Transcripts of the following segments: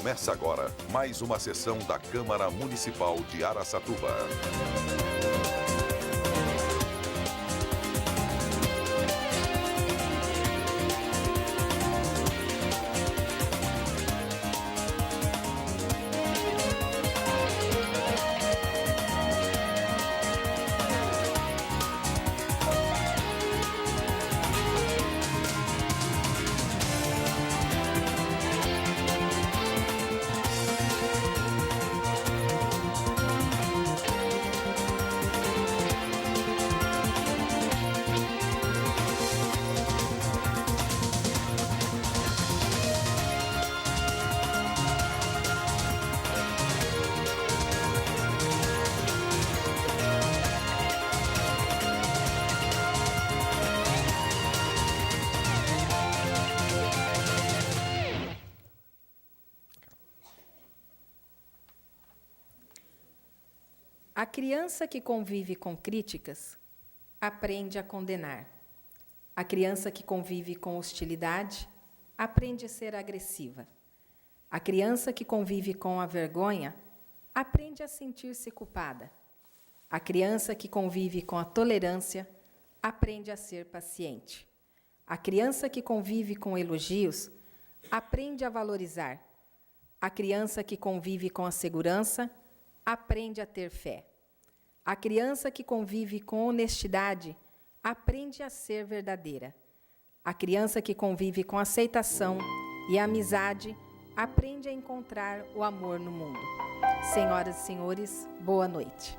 Começa agora mais uma sessão da Câmara Municipal de Araçatuba. A criança que convive com críticas aprende a condenar. A criança que convive com hostilidade aprende a ser agressiva. A criança que convive com a vergonha aprende a sentir-se culpada. A criança que convive com a tolerância aprende a ser paciente. A criança que convive com elogios aprende a valorizar. A criança que convive com a segurança aprende a ter fé. A criança que convive com honestidade aprende a ser verdadeira. A criança que convive com aceitação e amizade aprende a encontrar o amor no mundo. Senhoras e senhores, boa noite.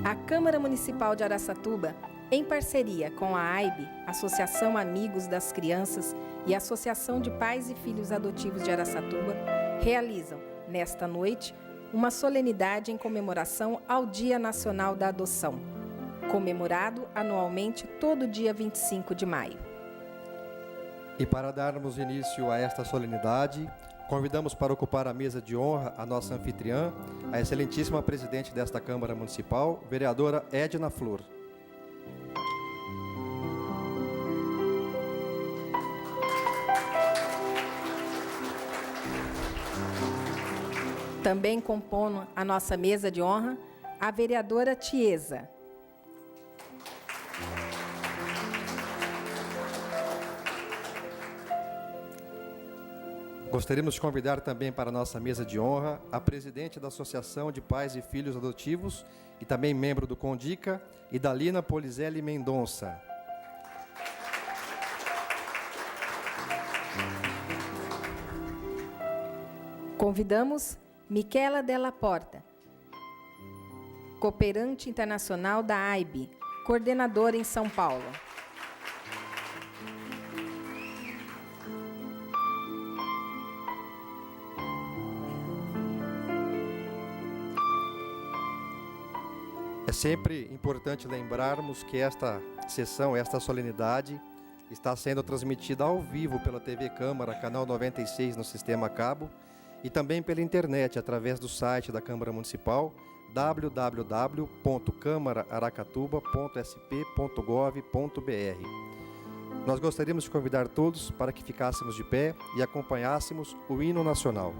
A Câmara Municipal de Araçatuba, em parceria com a AIB, Associação Amigos das Crianças e Associação de Pais e Filhos Adotivos de Araçatuba, realizam, nesta noite, uma solenidade em comemoração ao Dia Nacional da Adoção, comemorado anualmente todo dia 25 de maio. E para darmos início a esta solenidade, convidamos para ocupar a mesa de honra a nossa anfitriã, a excelentíssima presidente desta Câmara Municipal, vereadora Edna Flor. Também compondo a nossa mesa de honra a vereadora Tiesa. Gostaríamos de convidar também para a nossa mesa de honra a presidente da Associação de Pais e Filhos Adotivos e também membro do CONDICA, Idalina Polizelli Mendonça. Convidamos Miquela Della Porta, cooperante internacional da AIB, coordenadora em São Paulo. É sempre importante lembrarmos que esta sessão, esta solenidade, está sendo transmitida ao vivo pela TV Câmara, canal 96 no Sistema Cabo, e também pela internet, através do site da Câmara Municipal, www.câmara.aracatuba.sp.gov.br. Nós gostaríamos de convidar todos para que ficássemos de pé e acompanhássemos o hino nacional.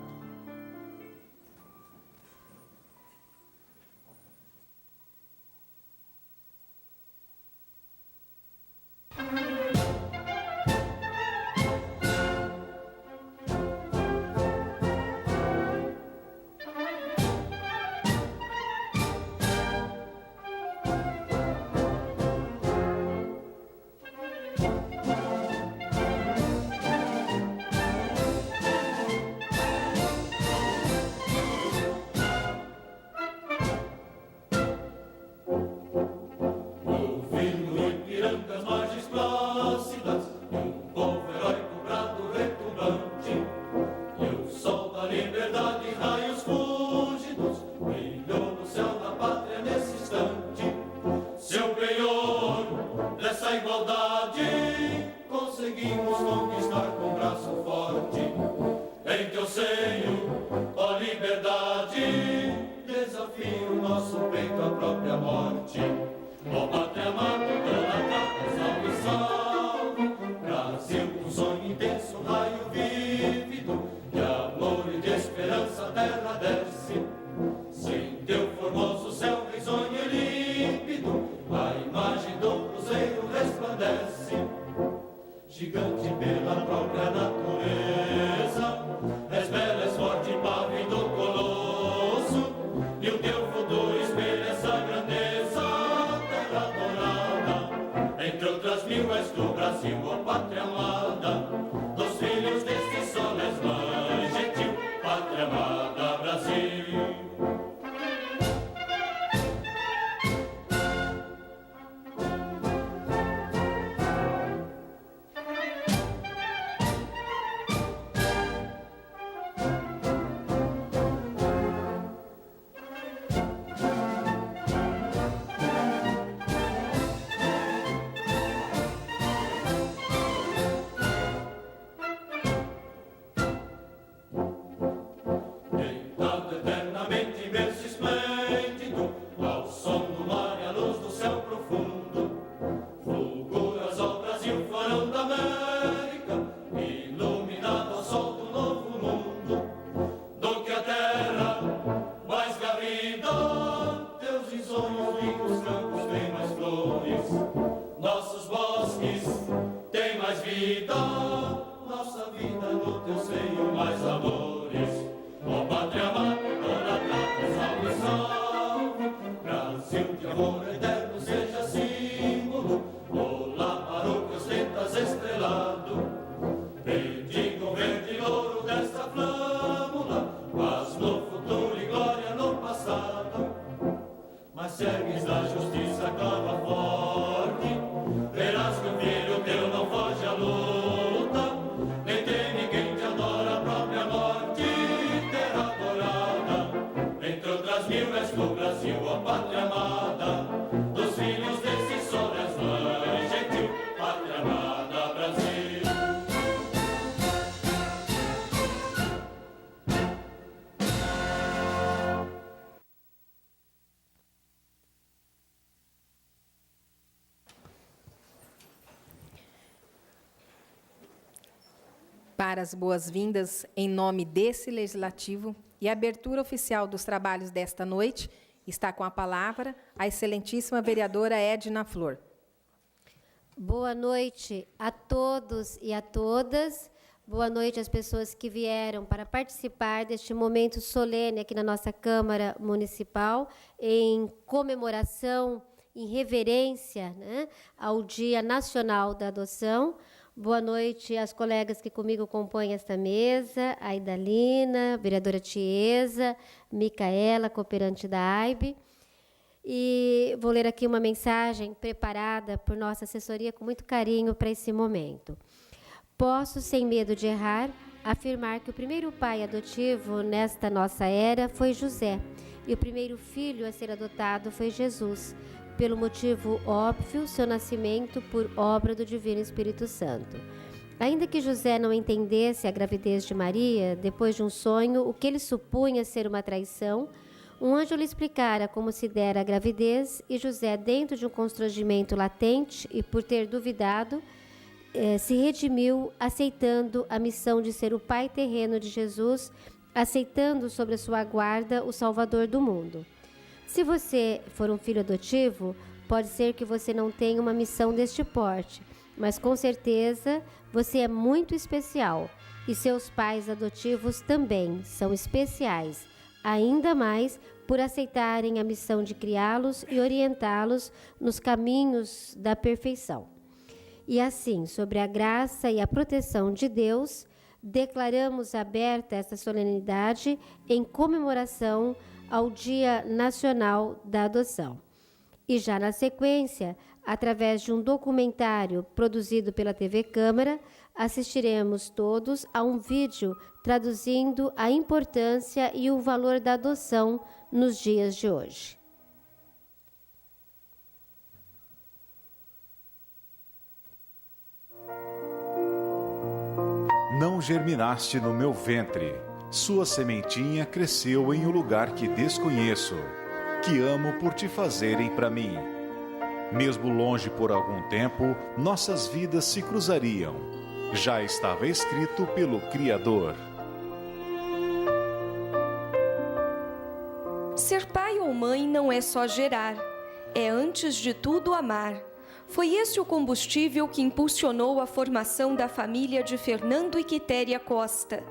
desafio nosso peito à própria morte. Ó pátria amada, salve, salve, Brasil, um sonho intenso, raio vívido de amor e de forte pela própria natureza. És bela, és forte, pávido colosso, e o teu futuro espelha essa grandeza. Terra dourada, entre outras mil és tu, Brasil, ó pátria amada. Dos filhos deste sol és mãe gentil, pátria amada, Brasil. Deitado eternamente, berço esplêndido, ao som do mar e à luz do céu profundo, fulguras ao Brasil, florão da América, iluminado ao sol do novo mundo. Do que a terra mais garrida, teus risonhos ricos campos têm mais flores, nossos bosques têm mais vida, nossa vida no teu seio mais amores. Ó pátria amada, idolatrada, salve, salve, Brasil de amor eterno seja símbolo. Olá para o que ostentas estrelado, bendiga o verde e louro desta flâmula, paz no futuro e glória no passado. Mas se ergues da justiça, clama forte, verás que o filho teu não foge à luta, nem teme quem te adora a própria morte. Terra dourada, entre outras mil és tu, Brasil, ó pátria amada. Dos filhos desse sol és mãe gentil, pátria amada, Brasil. Para as boas-vindas em nome desse Legislativo e abertura oficial dos trabalhos desta noite, está com a palavra a excelentíssima vereadora Edna Flor. Boa noite a todos e a todas. Boa noite às pessoas que vieram para participar deste momento solene aqui na nossa Câmara Municipal, em comemoração, em reverência, né, ao Dia Nacional da Adoção. Boa noite às colegas que comigo compõem esta mesa, a Idalina, vereadora Tiesa, Micaela, cooperante da AIB. E vou ler aqui uma mensagem preparada por nossa assessoria com muito carinho para esse momento. Posso, sem medo de errar, afirmar que o primeiro pai adotivo nesta nossa era foi José, e o primeiro filho a ser adotado foi Jesus, pelo motivo óbvio, seu nascimento por obra do Divino Espírito Santo. Ainda que José não entendesse a gravidez de Maria, depois de um sonho, o que ele supunha ser uma traição, um anjo lhe explicara como se dera a gravidez, e José, dentro de um constrangimento latente e por ter duvidado, se redimiu, aceitando a missão de ser o pai terreno de Jesus, aceitando sobre a sua guarda o Salvador do mundo. Se você for um filho adotivo, pode ser que você não tenha uma missão deste porte, mas com certeza você é muito especial, e seus pais adotivos também são especiais, ainda mais por aceitarem a missão de criá-los e orientá-los nos caminhos da perfeição. E assim, sobre a graça e a proteção de Deus, declaramos aberta esta solenidade em comemoração ao Dia Nacional da Adoção. E já na sequência, através de um documentário produzido pela TV Câmara, assistiremos todos a um vídeo traduzindo a importância e o valor da adoção nos dias de hoje. Não germinaste no meu ventre, sua sementinha cresceu em um lugar que desconheço, que amo por te fazerem para mim. Mesmo longe por algum tempo, nossas vidas se cruzariam. Já estava escrito pelo Criador. Ser pai ou mãe não é só gerar, é antes de tudo amar. Foi esse o combustível que impulsionou a formação da família de Fernando e Quitéria Costa.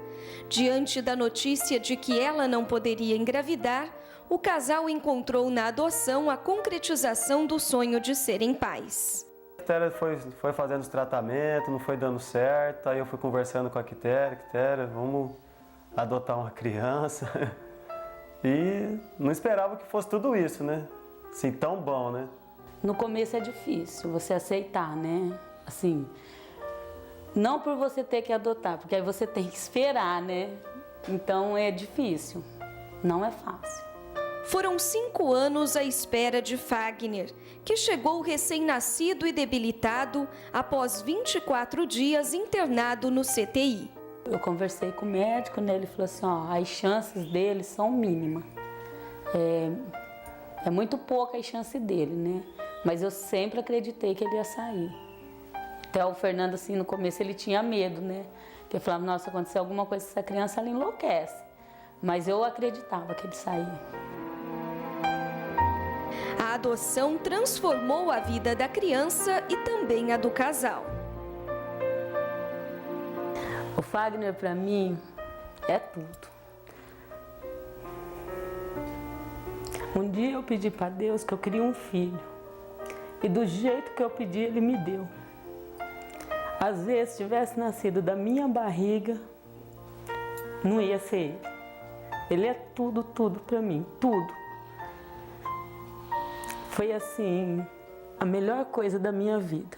Diante da notícia de que ela não poderia engravidar, o casal encontrou na adoção a concretização do sonho de serem pais. A Quitéria foi fazendo os tratamentos, não foi dando certo, aí eu fui conversando com a Quitéria, vamos adotar uma criança. E não esperava que fosse tudo isso, né? Assim, tão bom, né? No começo é difícil você aceitar, né? Assim, não por você ter que adotar, porque aí você tem que esperar, né? Então é difícil, não é fácil. Foram 5 anos à espera de Fagner, que chegou recém-nascido e debilitado após 24 dias internado no CTI. Eu conversei com o médico, né? Ele falou assim, ó, as chances dele são mínimas. É muito pouca a chance dele, né? Mas eu sempre acreditei que ele ia sair. Até o Fernando, assim, no começo ele tinha medo, né? Porque eu falava, nossa, se acontecer alguma coisa com essa criança, ela enlouquece. Mas eu acreditava que ele saía. A adoção transformou a vida da criança e também a do casal. O Fagner, para mim, é tudo. Um dia eu pedi para Deus que eu queria um filho. E do jeito que eu pedi, Ele me deu. Às vezes, se tivesse nascido da minha barriga, não ia ser ele. Ele é tudo, tudo para mim, tudo. Foi assim, a melhor coisa da minha vida.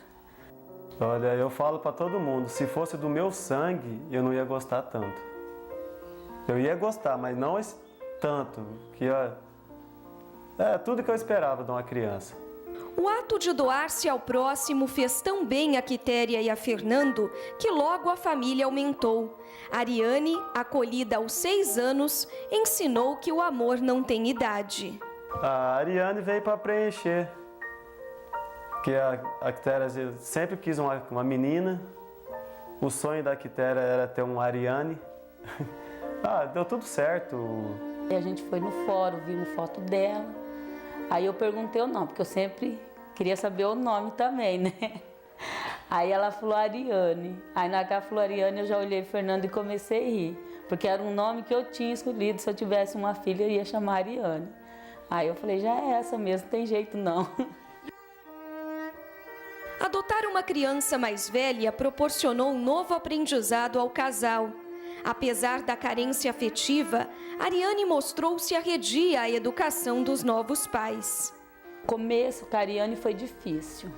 Olha, eu falo para todo mundo, se fosse do meu sangue, eu não ia gostar tanto. Eu ia gostar, mas não esse tanto, que é tudo que eu esperava de uma criança. O ato de doar-se ao próximo fez tão bem a Quitéria e a Fernando que logo a família aumentou. Ariane, acolhida aos 6 anos, ensinou que o amor não tem idade. A Ariane veio para preencher, que a Quitéria sempre quis uma menina, o sonho da Quitéria era ter uma Ariane. Deu tudo certo. E a gente foi no fórum, vimos foto dela, aí eu perguntei o nome, porque eu sempre queria saber o nome também, né? Aí ela falou Ariane, aí na hora que ela falou Ariane eu já olhei Fernando e comecei a rir, porque era um nome que eu tinha escolhido, se eu tivesse uma filha eu ia chamar Ariane. Aí eu falei, já é essa mesmo, não tem jeito não. Adotar uma criança mais velha proporcionou um novo aprendizado ao casal. Apesar da carência afetiva, Ariane mostrou-se arredia à educação dos novos pais. O começo com a Ariane foi difícil,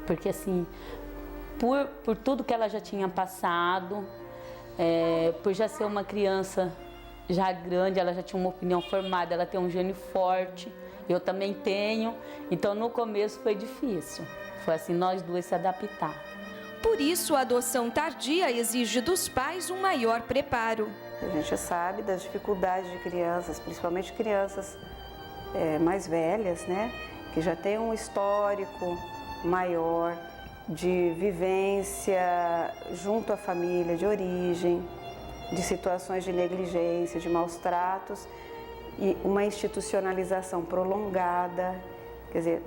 porque assim, por tudo que ela já tinha passado, por já ser uma criança já grande, ela já tinha uma opinião formada, ela tem um gênio forte, eu também tenho, então no começo foi difícil, foi assim, nós duas se adaptar. Por isso, a adoção tardia exige dos pais um maior preparo. A gente sabe das dificuldades de crianças, principalmente crianças mais velhas, né? Que já têm um histórico maior de vivência junto à família de origem, de situações de negligência, de maus tratos e uma institucionalização prolongada. Quer dizer,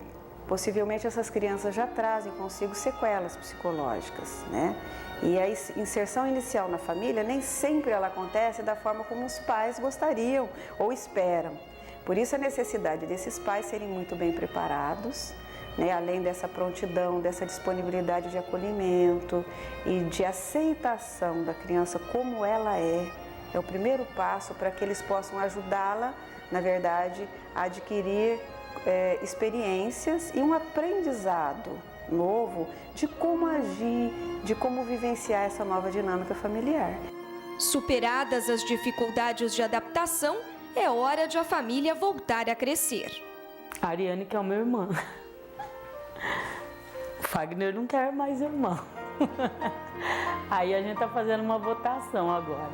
possivelmente essas crianças já trazem consigo sequelas psicológicas, né? E a inserção inicial na família nem sempre ela acontece da forma como os pais gostariam ou esperam. Por isso a necessidade desses pais serem muito bem preparados, né? Além dessa prontidão, dessa disponibilidade de acolhimento e de aceitação da criança como ela é o primeiro passo para que eles possam ajudá-la, na verdade, a adquirir experiências e um aprendizado novo de como agir, de como vivenciar essa nova dinâmica familiar. Superadas as dificuldades de adaptação, é hora de a família voltar a crescer. A Ariane que é o meu irmão. O Fagner não quer mais irmão. Aí a gente está fazendo uma votação agora.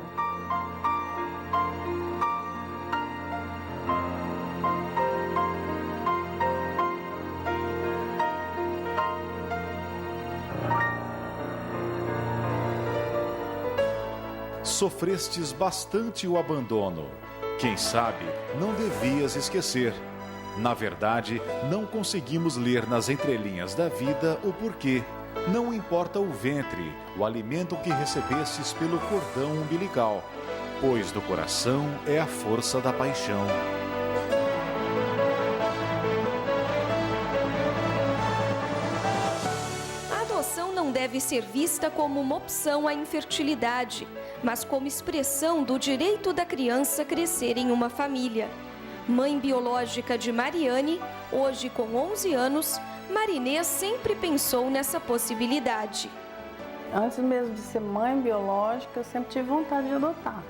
Sofrestes bastante o abandono. Quem sabe, não devias esquecer. Na verdade, não conseguimos ler nas entrelinhas da vida o porquê. Não importa o ventre, o alimento que recebestes pelo cordão umbilical, pois do coração é a força da paixão. A adoção não deve ser vista como uma opção à infertilidade, mas como expressão do direito da criança crescer em uma família. Mãe biológica de Mariane, hoje com 11 anos, Marinês sempre pensou nessa possibilidade. Antes mesmo de ser mãe biológica, eu sempre tive vontade de adotar.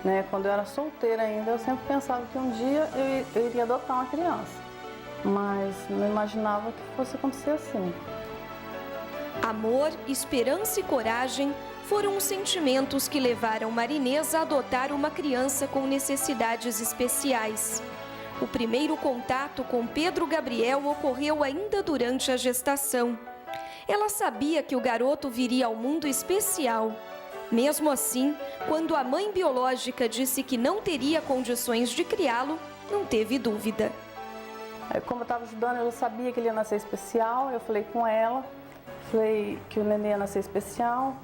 Né? Quando eu era solteira ainda, eu sempre pensava que um dia eu iria adotar uma criança. Mas não imaginava que fosse acontecer assim. Amor, esperança e coragem foram os sentimentos que levaram Marinês a adotar uma criança com necessidades especiais. O primeiro contato com Pedro Gabriel ocorreu ainda durante a gestação. Ela sabia que o garoto viria ao mundo especial. Mesmo assim, quando a mãe biológica disse que não teria condições de criá-lo, não teve dúvida. Como eu estava ajudando, eu sabia que ele ia nascer especial. Eu falei com ela, falei que o neném ia nascer especial.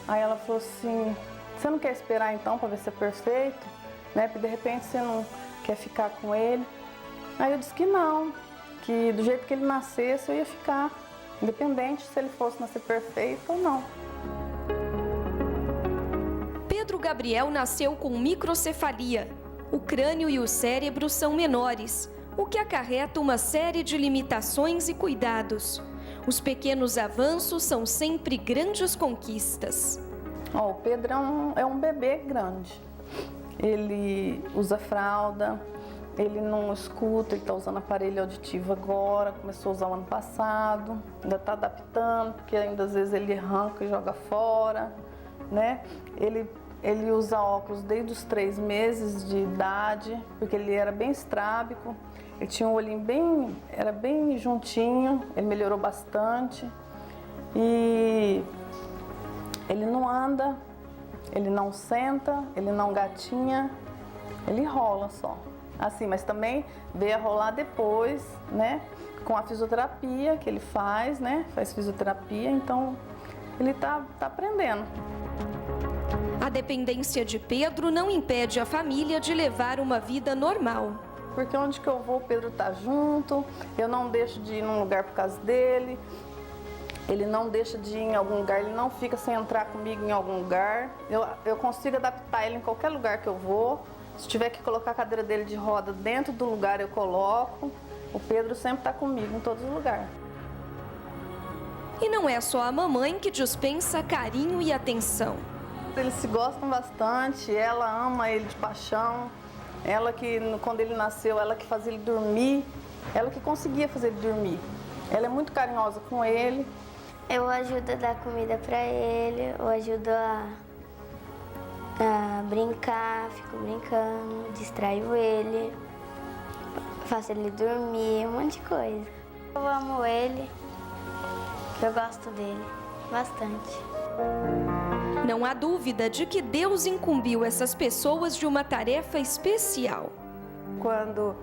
Aí ela falou assim, você não quer esperar então para ver se é perfeito? Né? Porque de repente você não quer ficar com ele. Aí eu disse que não, que do jeito que ele nascesse eu ia ficar, independente se ele fosse nascer perfeito ou não. Pedro Gabriel nasceu com microcefalia. O crânio e o cérebro são menores, o que acarreta uma série de limitações e cuidados. Os pequenos avanços são sempre grandes conquistas. O Pedro é um bebê grande. Ele usa fralda, ele não escuta, ele está usando aparelho auditivo agora, começou a usar o ano passado, ainda está adaptando, porque ainda às vezes ele arranca e joga fora, né? Ele usa óculos desde os 3 meses de idade, porque ele era bem estrábico, ele tinha um olhinho era bem juntinho, ele melhorou bastante e ele não anda. Ele não senta, ele não gatinha, ele rola só. Assim, mas também veio a rolar depois, né? Com a fisioterapia que ele faz, né? Faz fisioterapia, então ele tá aprendendo. A dependência de Pedro não impede a família de levar uma vida normal. Porque onde que eu vou, o Pedro tá junto, eu não deixo de ir num lugar por causa dele. Ele não deixa de ir em algum lugar, ele não fica sem entrar comigo em algum lugar. Eu consigo adaptar ele em qualquer lugar que eu vou. Se tiver que colocar a cadeira dele de roda dentro do lugar, eu coloco. O Pedro sempre está comigo em todos os lugares. E não é só a mamãe que dispensa carinho e atenção. Eles se gostam bastante, ela ama ele de paixão. Ela que, quando ele nasceu, ela que fazia ele dormir. Ela que conseguia fazer ele dormir. Ela é muito carinhosa com ele. Eu ajudo a dar comida para ele, eu ajudo a brincar, fico brincando, distraio ele, faço ele dormir, um monte de coisa. Eu amo ele, eu gosto dele bastante. Não há dúvida de que Deus incumbiu essas pessoas de uma tarefa especial. Quando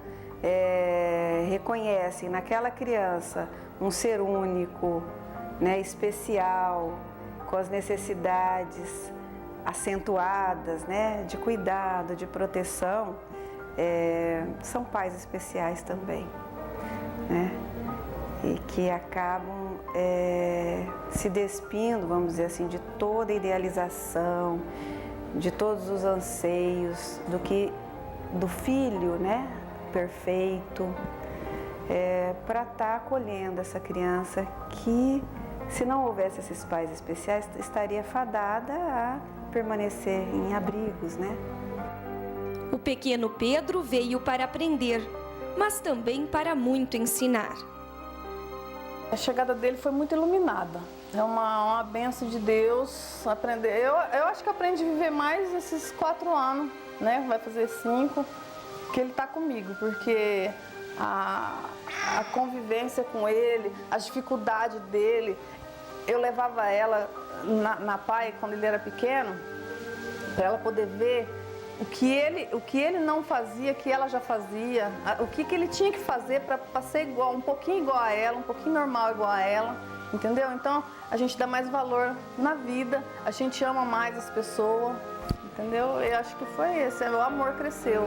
reconhecem naquela criança um ser único, né, especial, com as necessidades acentuadas, né, de cuidado, de proteção, são pais especiais também, né, e que acabam se despindo, vamos dizer assim, de toda a idealização, de todos os anseios do filho, né, perfeito, para estar acolhendo essa criança que, se não houvesse esses pais especiais, estaria fadada a permanecer em abrigos, né? O pequeno Pedro veio para aprender, mas também para muito ensinar. A chegada dele foi muito iluminada. É uma bênção de Deus aprender. Eu acho que aprendi a viver mais esses 4 anos, né? Vai fazer 5, que ele está comigo, porque a convivência com ele, as dificuldades dele, eu levava ela na PAI quando ele era pequeno, para ela poder ver o que ele não fazia, que ela já fazia, o que ele tinha que fazer para ser igual, um pouquinho igual a ela, um pouquinho normal igual a ela, entendeu? Então, a gente dá mais valor na vida, a gente ama mais as pessoas, entendeu? Eu acho que foi esse, o amor cresceu.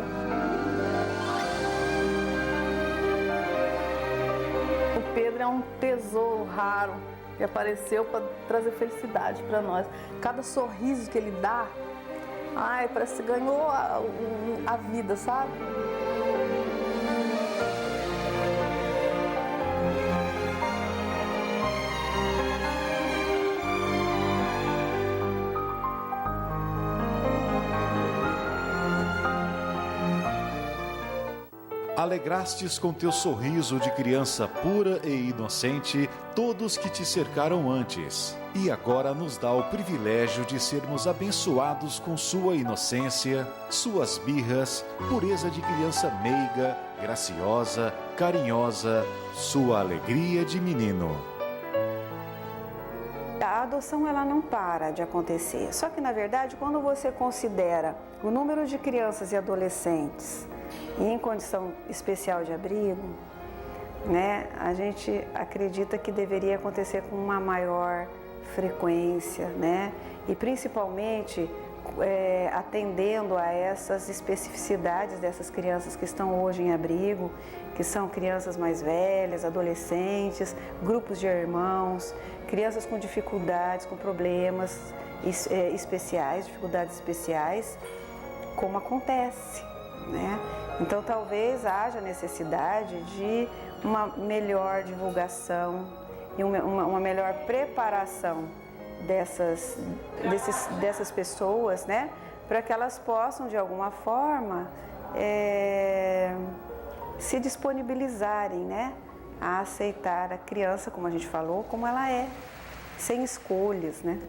O Pedro é um tesouro raro que apareceu para trazer felicidade para nós. Cada sorriso que ele dá, ai, parece que ganhou a vida, sabe? Alegrastes com teu sorriso de criança pura e inocente todos que te cercaram antes. E agora nos dá o privilégio de sermos abençoados com sua inocência, suas birras, pureza de criança meiga, graciosa, carinhosa, sua alegria de menino. A adoção ela não para de acontecer. Só que, na verdade, quando você considera o número de crianças e adolescentes em condição especial de abrigo, né, a gente acredita que deveria acontecer com uma maior frequência, né, e principalmente atendendo a essas especificidades dessas crianças que estão hoje em abrigo, que são crianças mais velhas, adolescentes, grupos de irmãos, crianças com dificuldades, com problemas especiais, dificuldades especiais, como acontece, né? Então, talvez haja necessidade de uma melhor divulgação e uma melhor preparação dessas pessoas, né? Para que elas possam, de alguma forma, se disponibilizarem, né? A aceitar a criança, como a gente falou, como ela é, sem escolhas, né?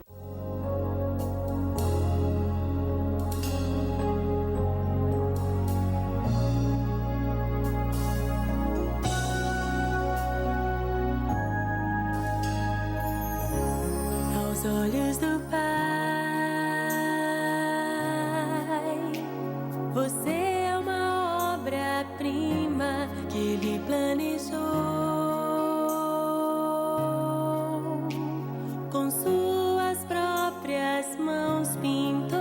Aos olhos do Pai, você é uma obra-prima que Ele planejou. Com suas próprias mãos pintou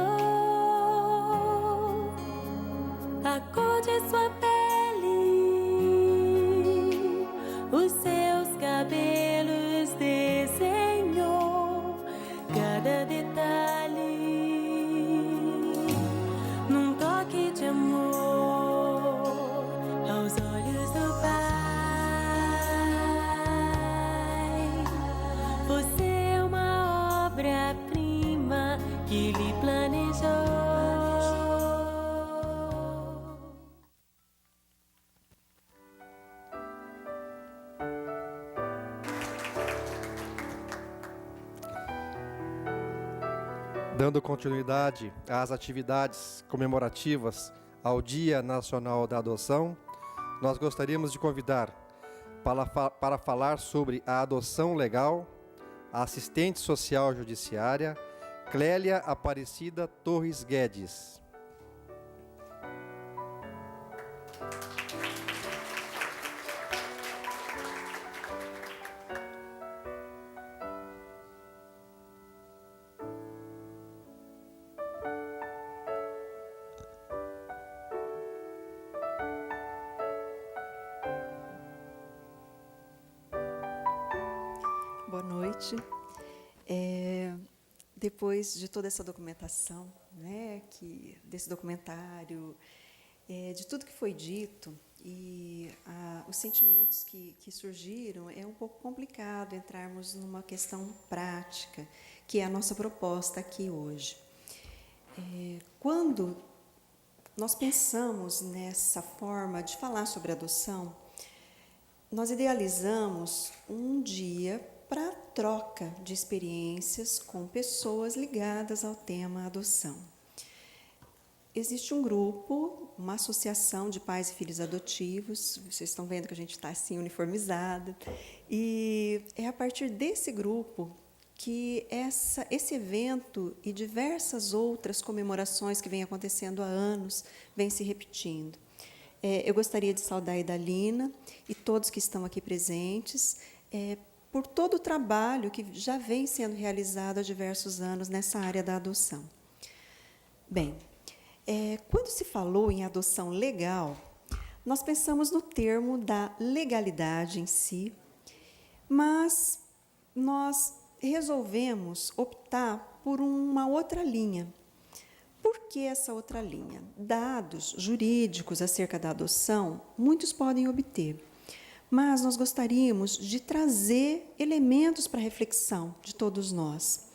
a cor de sua pele, os seus cabelos desenhou cada detalhe num toque de amor. Aos olhos do Pai, você é uma obra-prima que Ele planejou. Dando continuidade às atividades comemorativas ao Dia Nacional da Adoção, nós gostaríamos de convidar para falar sobre a adoção legal a assistente social judiciária Clélia Aparecida Torres Guedes. Boa noite. Depois de toda essa documentação, né, desse documentário, de tudo que foi dito e os sentimentos que surgiram, é um pouco complicado entrarmos numa questão prática, que é a nossa proposta aqui hoje. Quando nós pensamos nessa forma de falar sobre adoção, nós idealizamos um dia para troca de experiências com pessoas ligadas ao tema adoção. Existe um grupo, uma associação de pais e filhos adotivos, vocês estão vendo que a gente está assim uniformizado, e é a partir desse grupo que esse evento e diversas outras comemorações que vêm acontecendo há anos vêm se repetindo. Eu gostaria de saudar a Idalina e todos que estão aqui presentes por todo o trabalho que já vem sendo realizado há diversos anos nessa área da adoção. Bem, quando se falou em adoção legal, nós pensamos no termo da legalidade em si, mas nós resolvemos optar por uma outra linha. Por que essa outra linha? Dados jurídicos acerca da adoção, muitos podem obter, mas nós gostaríamos de trazer elementos para a reflexão de todos nós.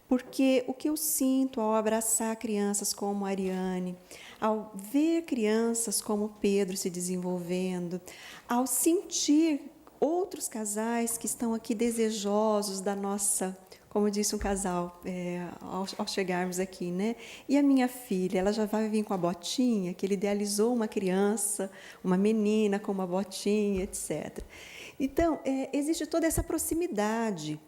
Porque o que eu sinto ao abraçar crianças como a Ariane, ao ver crianças como Pedro se desenvolvendo, ao sentir outros casais que estão aqui desejosos da nossa, como disse um casal ao chegarmos aqui, né? E a minha filha, ela já vai vir com a botinha, que ele idealizou uma criança, uma menina com uma botinha, etc. Então, existe toda essa proximidade,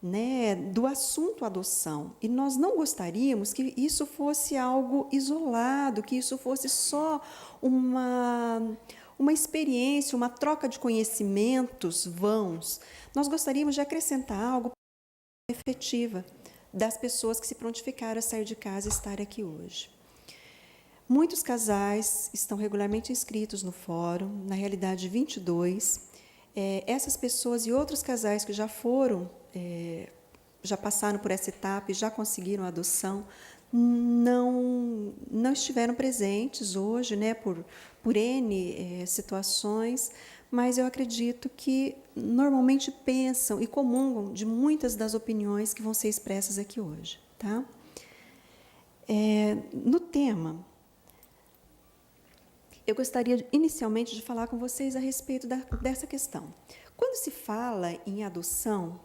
né, do assunto adoção. E nós não gostaríamos que isso fosse algo isolado, que isso fosse só uma experiência, uma troca de conhecimentos vãos. Nós gostaríamos de acrescentar algo efetiva das pessoas que se prontificaram a sair de casa e estar aqui hoje. Muitos casais estão regularmente inscritos no fórum, na realidade 22. Essas pessoas e outros casais que já passaram por essa etapa e já conseguiram a adoção, não estiveram presentes hoje, né, por N situações, mas eu acredito que normalmente pensam e comungam de muitas das opiniões que vão ser expressas aqui hoje. Tá? No tema, eu gostaria inicialmente de falar com vocês a respeito dessa questão. Quando se fala em adoção,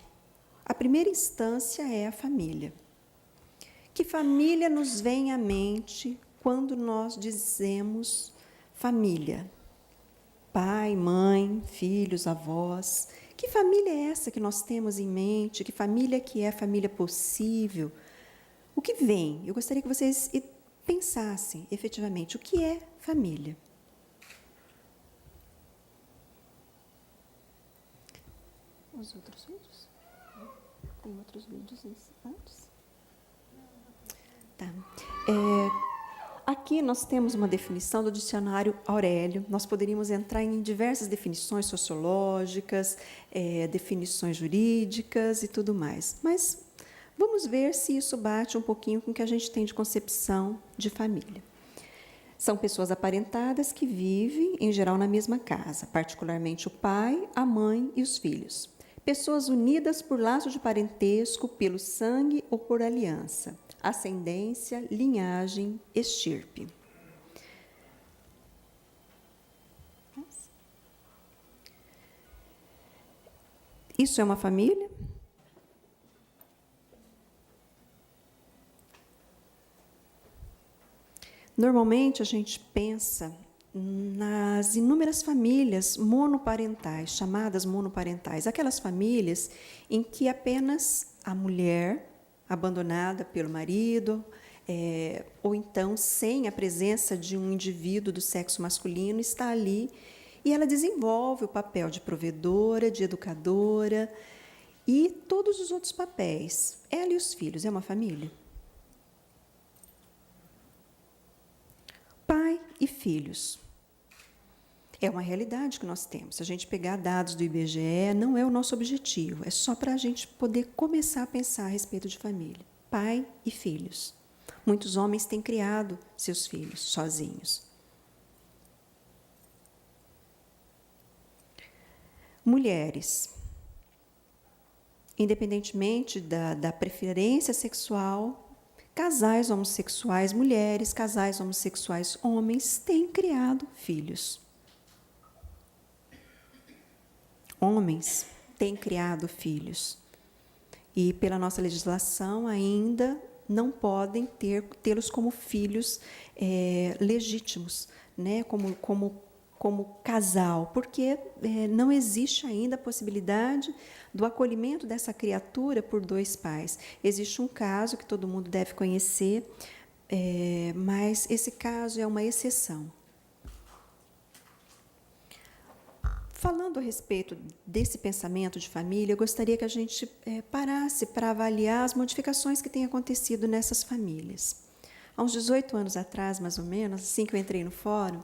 a primeira instância é a família. Que família nos vem à mente quando nós dizemos família? Pai, mãe, filhos, avós. Que família é essa que nós temos em mente? Que família que é a família possível? O que vem? Eu gostaria que vocês pensassem, efetivamente, o que é família? Os outros vídeos? Tem outros vídeos antes? Tá. Aqui nós temos uma definição do dicionário Aurélio. Nós poderíamos entrar em diversas definições sociológicas, definições jurídicas e tudo mais. Mas vamos ver se isso bate um pouquinho com o que a gente tem de concepção de família. São pessoas aparentadas que vivem, em geral, na mesma casa, particularmente o pai, a mãe e os filhos. Pessoas unidas por laço de parentesco, pelo sangue ou por aliança. Ascendência, linhagem, estirpe. Isso é uma família? Normalmente, a gente pensa nas inúmeras famílias monoparentais, chamadas monoparentais, aquelas famílias em que apenas a mulher, abandonada pelo marido, ou então sem a presença de um indivíduo do sexo masculino, está ali e ela desenvolve o papel de provedora, de educadora e todos os outros papéis. Ela e os filhos, é uma família? Pai e filhos. É uma realidade que nós temos. Se a gente pegar dados do IBGE, não é o nosso objetivo, é só para a gente poder começar a pensar a respeito de família. Pai e filhos. Muitos homens têm criado seus filhos sozinhos. Mulheres. Independentemente da preferência sexual, casais homossexuais, mulheres, casais homossexuais, homens, têm criado filhos. Homens têm criado filhos e, pela nossa legislação, ainda não podem tê-los como filhos legítimos, né? como como casal, porque não existe ainda a possibilidade do acolhimento dessa criatura por dois pais. Existe um caso que todo mundo deve conhecer, mas esse caso é uma exceção. Falando a respeito desse pensamento de família, eu gostaria que a gente parasse para avaliar as modificações que têm acontecido nessas famílias. Há uns 18 anos atrás, mais ou menos, assim que eu entrei no fórum,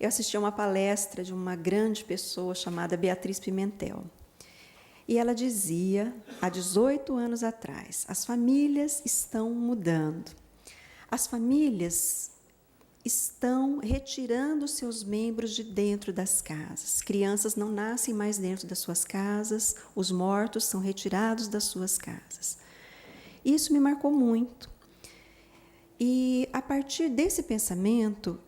eu assisti a uma palestra de uma grande pessoa chamada Beatriz Pimentel. E ela dizia, há 18 anos atrás, as famílias estão mudando. As famílias estão retirando seus membros de dentro das casas. Crianças não nascem mais dentro das suas casas, os mortos são retirados das suas casas. Isso me marcou muito. E, a partir desse pensamento,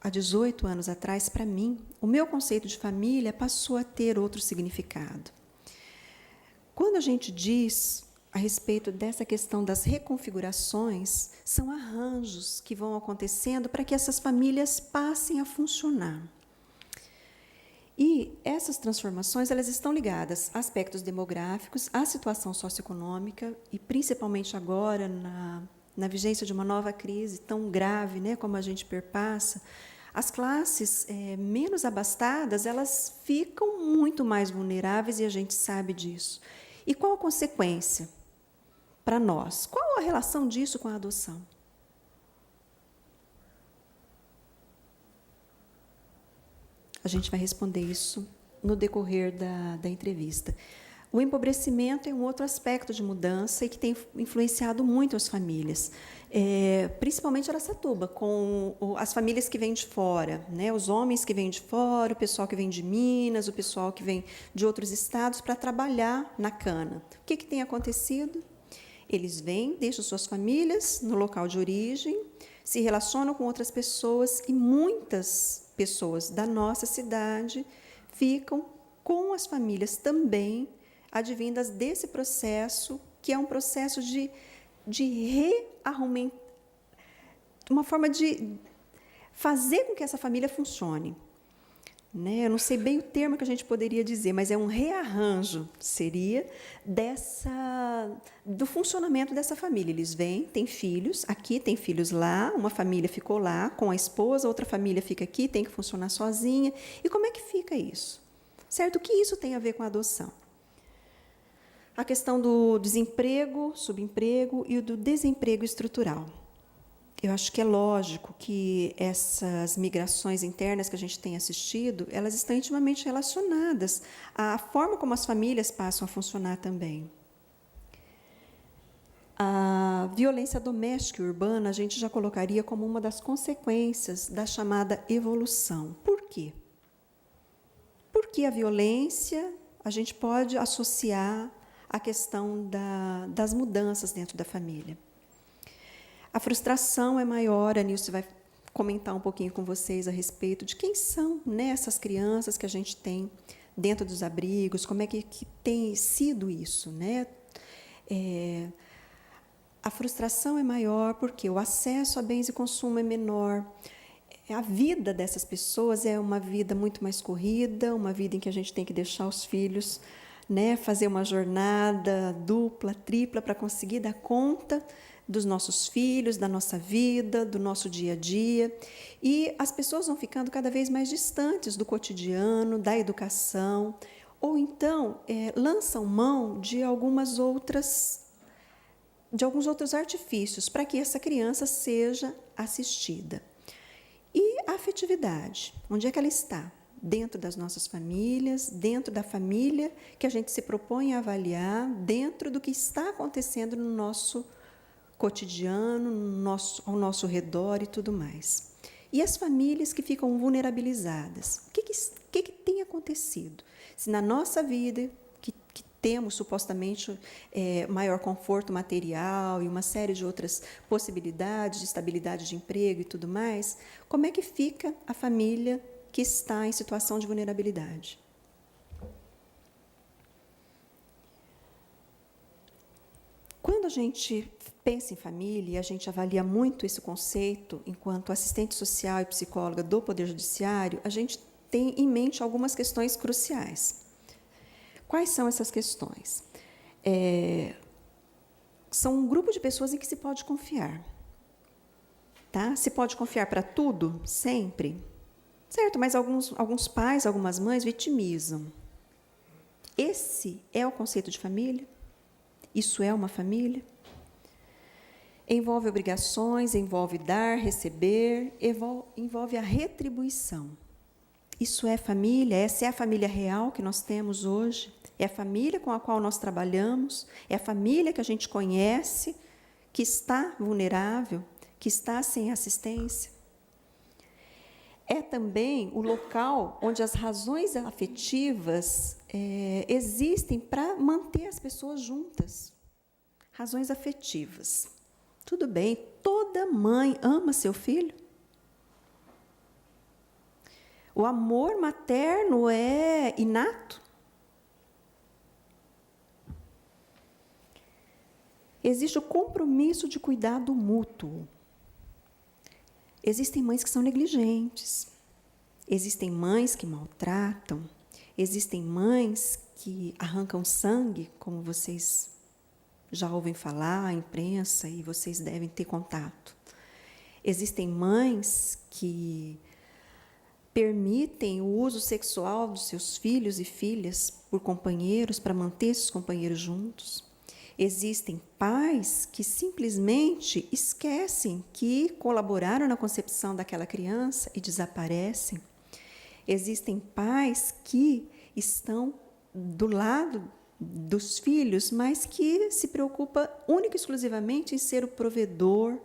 há 18 anos atrás, para mim, o meu conceito de família passou a ter outro significado. Quando a gente diz a respeito dessa questão das reconfigurações, são arranjos que vão acontecendo para que essas famílias passem a funcionar. E essas transformações, elas estão ligadas a aspectos demográficos, à situação socioeconômica e, principalmente agora, na vigência de uma nova crise tão grave, né, como a gente perpassa, as classes menos abastadas, elas ficam muito mais vulneráveis e a gente sabe disso. E qual a consequência para nós? Qual a relação disso com a adoção? A gente vai responder isso no decorrer da entrevista. O empobrecimento é um outro aspecto de mudança e que tem influenciado muito as famílias, principalmente Araçatuba, com as famílias que vêm de fora, né? Os homens que vêm de fora, o pessoal que vem de Minas, o pessoal que vem de outros estados para trabalhar na cana. O que tem acontecido? Eles vêm, deixam suas famílias no local de origem, se relacionam com outras pessoas e muitas pessoas da nossa cidade ficam com as famílias também, advindas desse processo, que é um processo de rearrumar, uma forma de fazer com que essa família funcione. Né? Eu não sei bem o termo que a gente poderia dizer, mas é um rearranjo, seria, do funcionamento dessa família. Eles vêm, têm filhos, aqui tem filhos lá, uma família ficou lá com a esposa, outra família fica aqui, tem que funcionar sozinha. E como é que fica isso? Certo? O que isso tem a ver com a adoção? A questão do desemprego, subemprego e do desemprego estrutural. Eu acho que é lógico que essas migrações internas que a gente tem assistido, elas estão intimamente relacionadas à forma como as famílias passam a funcionar também. A violência doméstica e urbana a gente já colocaria como uma das consequências da chamada evolução. Por quê? Porque a violência a gente pode associar à questão das mudanças dentro da família. A frustração é maior, a Nilce vai comentar um pouquinho com vocês a respeito de quem são, né, essas crianças que a gente tem dentro dos abrigos, como é que tem sido isso. Né? A frustração é maior porque o acesso a bens e consumo é menor. A vida dessas pessoas é uma vida muito mais corrida, uma vida em que a gente tem que deixar os filhos, né, fazer uma jornada dupla, tripla, para conseguir dar conta dos nossos filhos, da nossa vida, do nosso dia a dia. E as pessoas vão ficando cada vez mais distantes do cotidiano, da educação, ou então lançam mão de alguns outros artifícios para que essa criança seja assistida. E a afetividade, onde é que ela está? Dentro das nossas famílias, dentro da família que a gente se propõe a avaliar, dentro do que está acontecendo no nosso cotidiano, ao nosso redor e tudo mais. E as famílias que ficam vulnerabilizadas. O que tem acontecido? Se na nossa vida, que temos supostamente maior conforto material e uma série de outras possibilidades de estabilidade de emprego e tudo mais, como é que fica a família que está em situação de vulnerabilidade? Quando a a gente pensa em família, e a gente avalia muito esse conceito, enquanto assistente social e psicóloga do Poder Judiciário, a gente tem em mente algumas questões cruciais. Quais são essas questões? São um grupo de pessoas em que se pode confiar. Tá? Se pode confiar para tudo, sempre. Certo, mas alguns pais, algumas mães vitimizam. Esse é o conceito de família? Isso é uma família? Envolve obrigações, envolve dar, receber, envolve a retribuição. Isso é família? Essa é a família real que nós temos hoje? É a família com a qual nós trabalhamos? É a família que a gente conhece, que está vulnerável, que está sem assistência? É também o local onde as razões afetivas existem para manter as pessoas juntas. Razões afetivas. Tudo bem, toda mãe ama seu filho. O amor materno é inato. Existe o compromisso de cuidado mútuo. Existem mães que são negligentes, existem mães que maltratam, existem mães que arrancam sangue, como vocês já ouvem falar, a imprensa, e vocês devem ter contato. Existem mães que permitem o uso sexual dos seus filhos e filhas por companheiros, para manter esses companheiros juntos. Existem pais que simplesmente esquecem que colaboraram na concepção daquela criança e desaparecem. Existem pais que estão do lado dos filhos, mas que se preocupa única e exclusivamente em ser o provedor,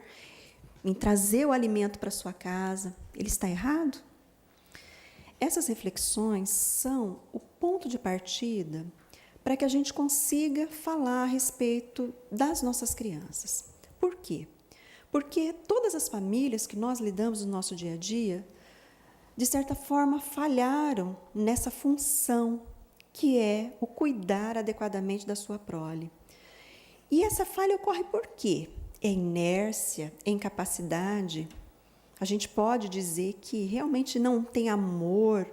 em trazer o alimento para sua casa. Ele está errado? Essas reflexões são o ponto de partida para que a gente consiga falar a respeito das nossas crianças. Por quê? Porque todas as famílias que nós lidamos no nosso dia a dia, de certa forma, falharam nessa função, que é o cuidar adequadamente da sua prole. E essa falha ocorre por quê? É inércia, é incapacidade. A gente pode dizer que realmente não tem amor,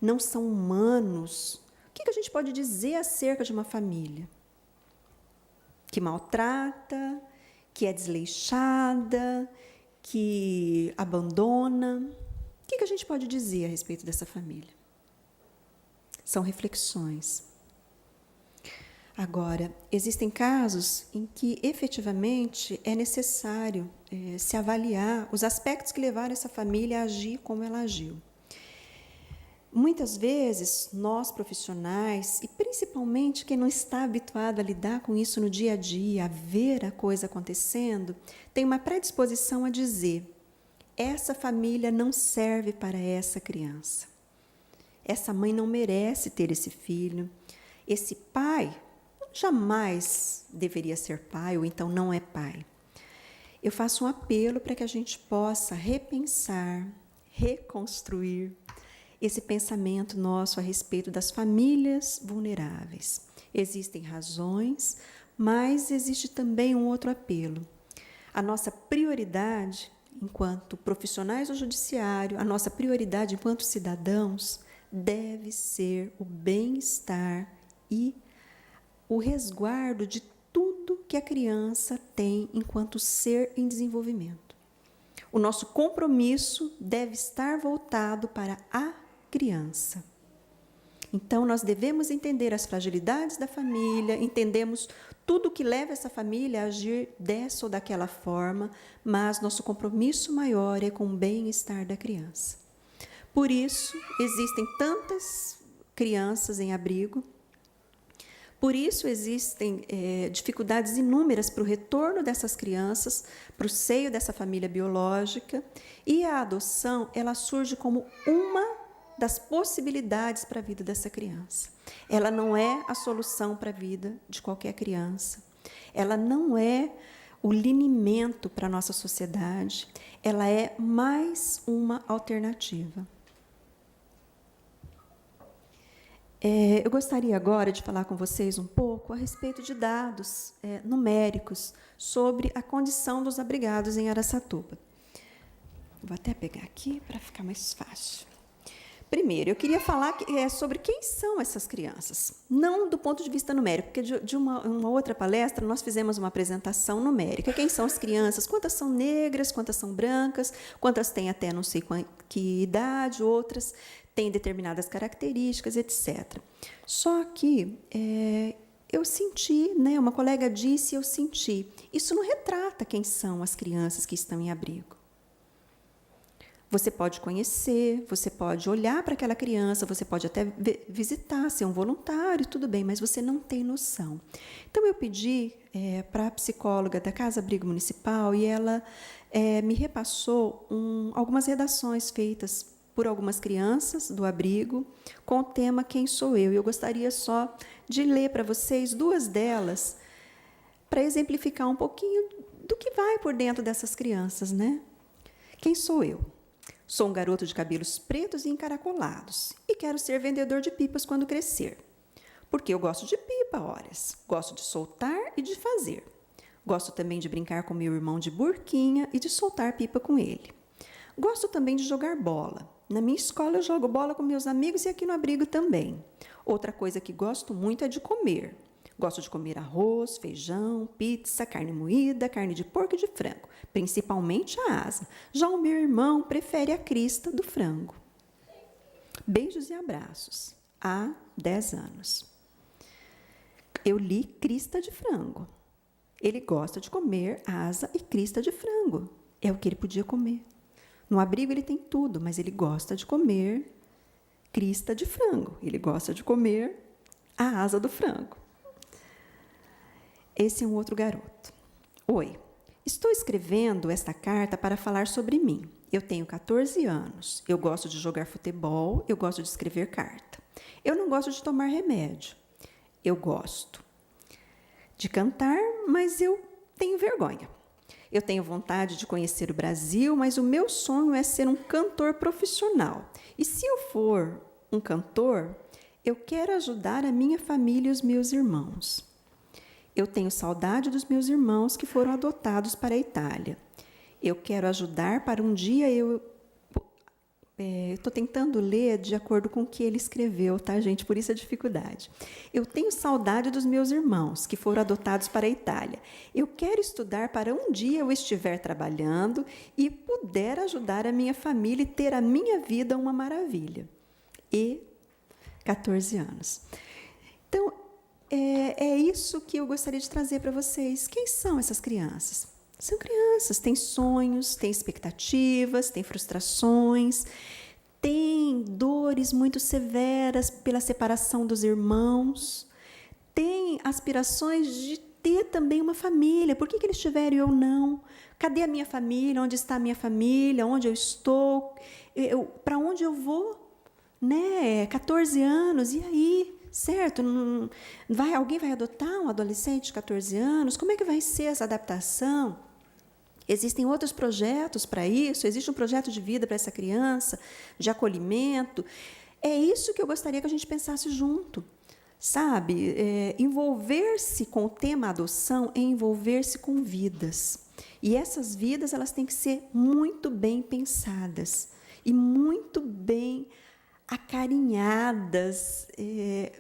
não são humanos. O que a gente pode dizer acerca de uma família que maltrata, que é desleixada, que abandona? O que a gente pode dizer a respeito dessa família? São reflexões. Agora, existem casos em que, efetivamente, é necessário se avaliar os aspectos que levaram essa família a agir como ela agiu. Muitas vezes, nós profissionais, e principalmente quem não está habituado a lidar com isso no dia a dia, a ver a coisa acontecendo, tem uma predisposição a dizer: essa família não serve para essa criança. Essa mãe não merece ter esse filho. Esse pai jamais deveria ser pai, ou então não é pai. Eu faço um apelo para que a gente possa repensar, reconstruir esse pensamento nosso a respeito das famílias vulneráveis. Existem razões, mas existe também um outro apelo. A nossa prioridade, enquanto profissionais do judiciário, a nossa prioridade enquanto cidadãos, deve ser o bem-estar e o resguardo de tudo que a criança tem enquanto ser em desenvolvimento. O nosso compromisso deve estar voltado para a criança. Então, nós devemos entender as fragilidades da família, entendemos tudo o que leva essa família a agir dessa ou daquela forma, mas nosso compromisso maior é com o bem-estar da criança. Por isso, existem tantas crianças em abrigo, por isso existem dificuldades inúmeras para o retorno dessas crianças para o seio dessa família biológica, e a adoção ela surge como uma das possibilidades para a vida dessa criança. Ela não é a solução para a vida de qualquer criança. Ela não é o linimento para a nossa sociedade. Ela é mais uma alternativa. Eu gostaria agora de falar com vocês um pouco a respeito de dados numéricos sobre a condição dos abrigados em Araçatuba. Vou até pegar aqui para ficar mais fácil. Primeiro, eu queria falar sobre quem são essas crianças, não do ponto de vista numérico, porque de uma outra palestra nós fizemos uma apresentação numérica. Quem são as crianças? Quantas são negras, quantas são brancas, quantas têm até não sei que idade, outras têm determinadas características, etc. Só que eu senti, né, uma colega disse, eu senti, isso não retrata quem são as crianças que estão em abrigo. Você pode conhecer, você pode olhar para aquela criança, você pode até visitar, ser um voluntário, tudo bem, mas você não tem noção. Então, eu pedi para a psicóloga da Casa Abrigo Municipal e ela me repassou algumas redações feitas por algumas crianças do abrigo com o tema Quem Sou Eu? E eu gostaria só de ler para vocês 2 delas para exemplificar um pouquinho do que vai por dentro dessas crianças, né? Quem sou eu? Sou um garoto de cabelos pretos e encaracolados e quero ser vendedor de pipas quando crescer. Porque eu gosto de pipa, horas. Gosto de soltar e de fazer. Gosto também de brincar com meu irmão de burquinha e de soltar pipa com ele. Gosto também de jogar bola. Na minha escola eu jogo bola com meus amigos e aqui no abrigo também. Outra coisa que gosto muito é de comer. Gosto de comer arroz, feijão, pizza, carne moída, carne de porco e de frango, principalmente a asa. Já o meu irmão prefere a crista do frango. Beijos e abraços. Há 10 anos. Eu li crista de frango. Ele gosta de comer asa e crista de frango. É o que ele podia comer. No abrigo ele tem tudo, mas ele gosta de comer crista de frango. Ele gosta de comer a asa do frango. Esse é um outro garoto. Oi, estou escrevendo esta carta para falar sobre mim. Eu tenho 14 anos. Eu gosto de jogar futebol, eu gosto de escrever carta. Eu não gosto de tomar remédio. Eu gosto de cantar, mas eu tenho vergonha. Eu tenho vontade de conhecer o Brasil, mas o meu sonho é ser um cantor profissional. E se eu for um cantor, eu quero ajudar a minha família e os meus irmãos. Eu tenho saudade dos meus irmãos que foram adotados para a Itália. Eu quero ajudar para um dia eu estou tentando ler de acordo com o que ele escreveu, tá, gente? Por isso a dificuldade. Eu tenho saudade dos meus irmãos que foram adotados para a Itália. Eu quero estudar para um dia eu estiver trabalhando e puder ajudar a minha família e ter a minha vida uma maravilha. E 14 anos. Então, é isso que eu gostaria de trazer para vocês. Quem são essas crianças? São crianças, têm sonhos, têm expectativas, têm frustrações, têm dores muito severas pela separação dos irmãos, têm aspirações de ter também uma família. Por que eles tiveram e eu não? Cadê a minha família? Onde está a minha família? Onde eu estou? Para onde eu vou? Né? 14 anos, e aí? Certo? Alguém vai adotar um adolescente de 14 anos? Como é que vai ser essa adaptação? Existem outros projetos para isso? Existe um projeto de vida para essa criança, de acolhimento? É isso que eu gostaria que a gente pensasse junto. Sabe? Envolver-se com o tema adoção é envolver-se com vidas. E essas vidas elas têm que ser muito bem pensadas e muito bem acarinhadas,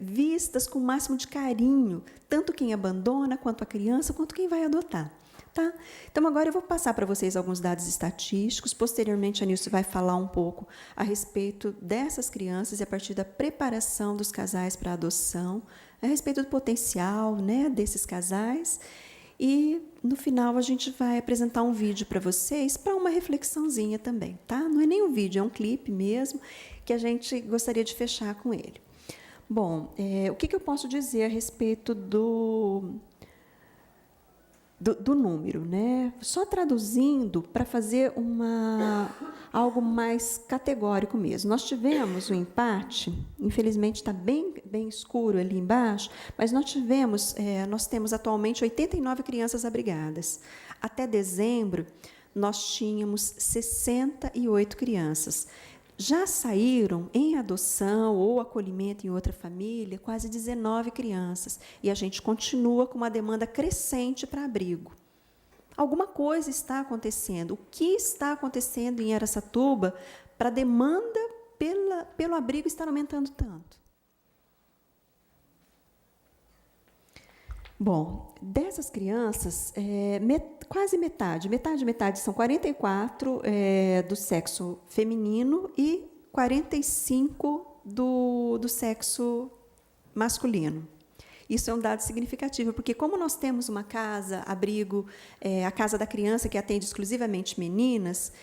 vistas com o máximo de carinho, tanto quem abandona, quanto a criança, quanto quem vai adotar. Tá? Então, agora eu vou passar para vocês alguns dados estatísticos. Posteriormente, a Nilce vai falar um pouco a respeito dessas crianças e a partir da preparação dos casais para a adoção, a respeito do potencial, né, desses casais. E, no final, a gente vai apresentar um vídeo para vocês para uma reflexãozinha também. Tá? Não é nem um vídeo, é um clipe mesmo, que a gente gostaria de fechar com ele. Bom, o que eu posso dizer a respeito do número, né? Só traduzindo para fazer algo mais categórico mesmo. Nós tivemos um empate, infelizmente está bem escuro ali embaixo, mas nós temos atualmente 89 crianças abrigadas. Até dezembro, nós tínhamos 68 crianças. Já saíram em adoção ou acolhimento em outra família quase 19 crianças. E a gente continua com uma demanda crescente para abrigo. Alguma coisa está acontecendo. O que está acontecendo em Araçatuba para a demanda pelo abrigo estar aumentando tanto? Bom, dessas crianças, quase metade são 44 do sexo feminino e 45 do sexo masculino. Isso é um dado significativo, porque como nós temos uma casa, abrigo, a Casa da Criança, que atende exclusivamente meninas,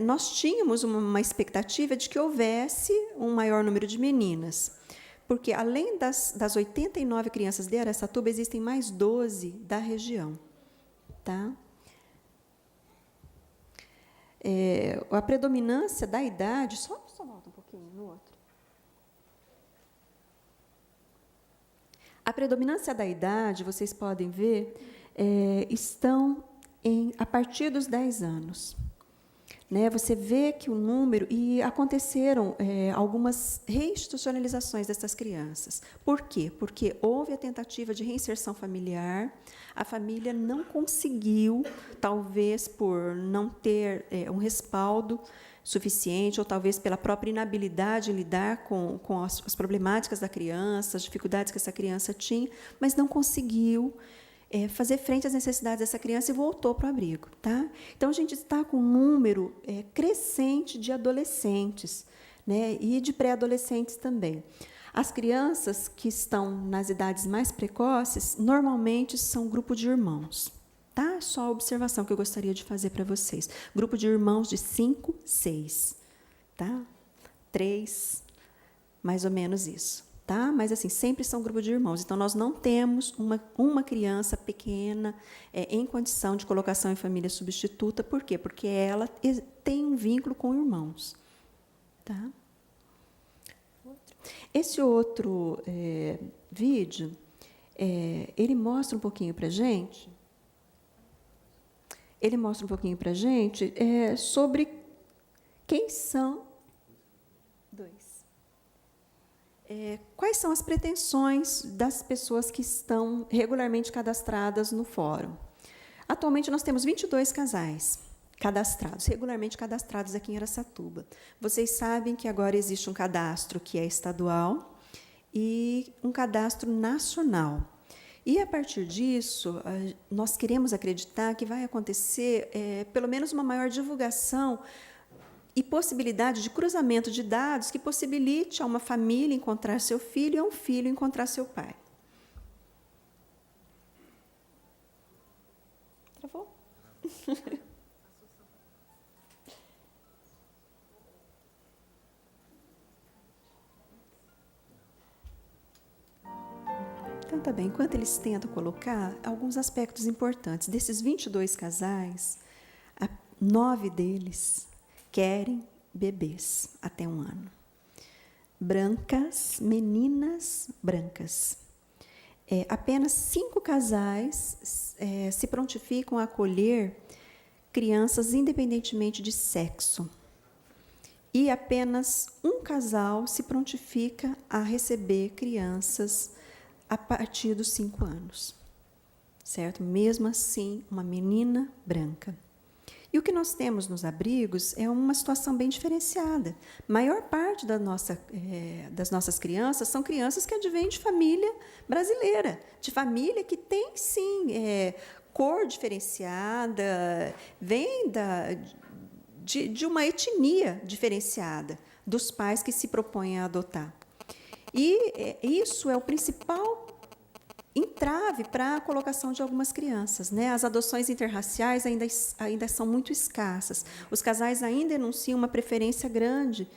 nós tínhamos uma expectativa de que houvesse um maior número de meninas. Porque, além das 89 crianças de Araçatuba, existem mais 12 da região. Tá? A predominância da idade... Só volta um pouquinho no outro. A predominância da idade, vocês podem ver, estão a partir dos 10 anos. Né, você vê que o número... E aconteceram algumas reinstitucionalizações dessas crianças. Por quê? Porque houve a tentativa de reinserção familiar, a família não conseguiu, talvez por não ter um respaldo suficiente, ou talvez pela própria inabilidade em lidar com as problemáticas da criança, as dificuldades que essa criança tinha, mas não conseguiu fazer frente às necessidades dessa criança e voltou para o abrigo. Tá? Então, a gente está com um número crescente de adolescentes, né, e de pré-adolescentes também. As crianças que estão nas idades mais precoces, normalmente são grupo de irmãos. Tá? Só a observação que eu gostaria de fazer para vocês. Grupo de irmãos de 5, 6. Tá? 3, mais ou menos isso. Tá? Mas, assim, sempre são grupo de irmãos. Então, nós não temos uma criança pequena em condição de colocação em família substituta. Por quê? Porque ela tem um vínculo com irmãos. Tá? Esse outro vídeo, ele mostra um pouquinho para a gente... sobre quem são... quais são as pretensões das pessoas que estão regularmente cadastradas no fórum. Atualmente, nós temos 22 casais regularmente cadastrados aqui em Araçatuba. Vocês sabem que agora existe um cadastro que é estadual e um cadastro nacional. E, a partir disso, nós queremos acreditar que vai acontecer, pelo menos, uma maior divulgação e possibilidade de cruzamento de dados que possibilite a uma família encontrar seu filho e a um filho encontrar seu pai. Travou? Então, tá bem. Enquanto eles tentam colocar alguns aspectos importantes. Desses 22 casais, 9 deles querem bebês até 1 ano. Brancas, meninas brancas. Apenas 5 casais se prontificam a acolher crianças independentemente de sexo. E apenas 1 casal se prontifica a receber crianças a partir dos 5 anos. Certo? Mesmo assim, uma menina branca. E o que nós temos nos abrigos é uma situação bem diferenciada. A maior parte das nossas crianças são crianças que advêm de família brasileira, de família que tem, sim, cor diferenciada, vem de uma etnia diferenciada dos pais que se propõem a adotar. E isso é o principal entrave para a colocação de algumas crianças. Né? As adoções interraciais ainda são muito escassas. Os casais ainda enunciam uma preferência grande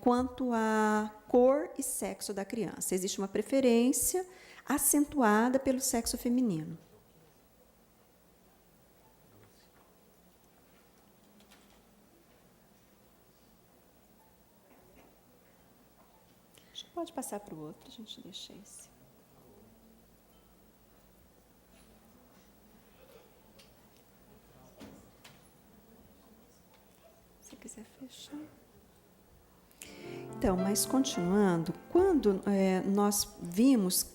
quanto à cor e sexo da criança. Existe uma preferência acentuada pelo sexo feminino. Pode passar para o outro, a gente deixa esse. Se quiser fechar. Então, mas continuando, quando nós vimos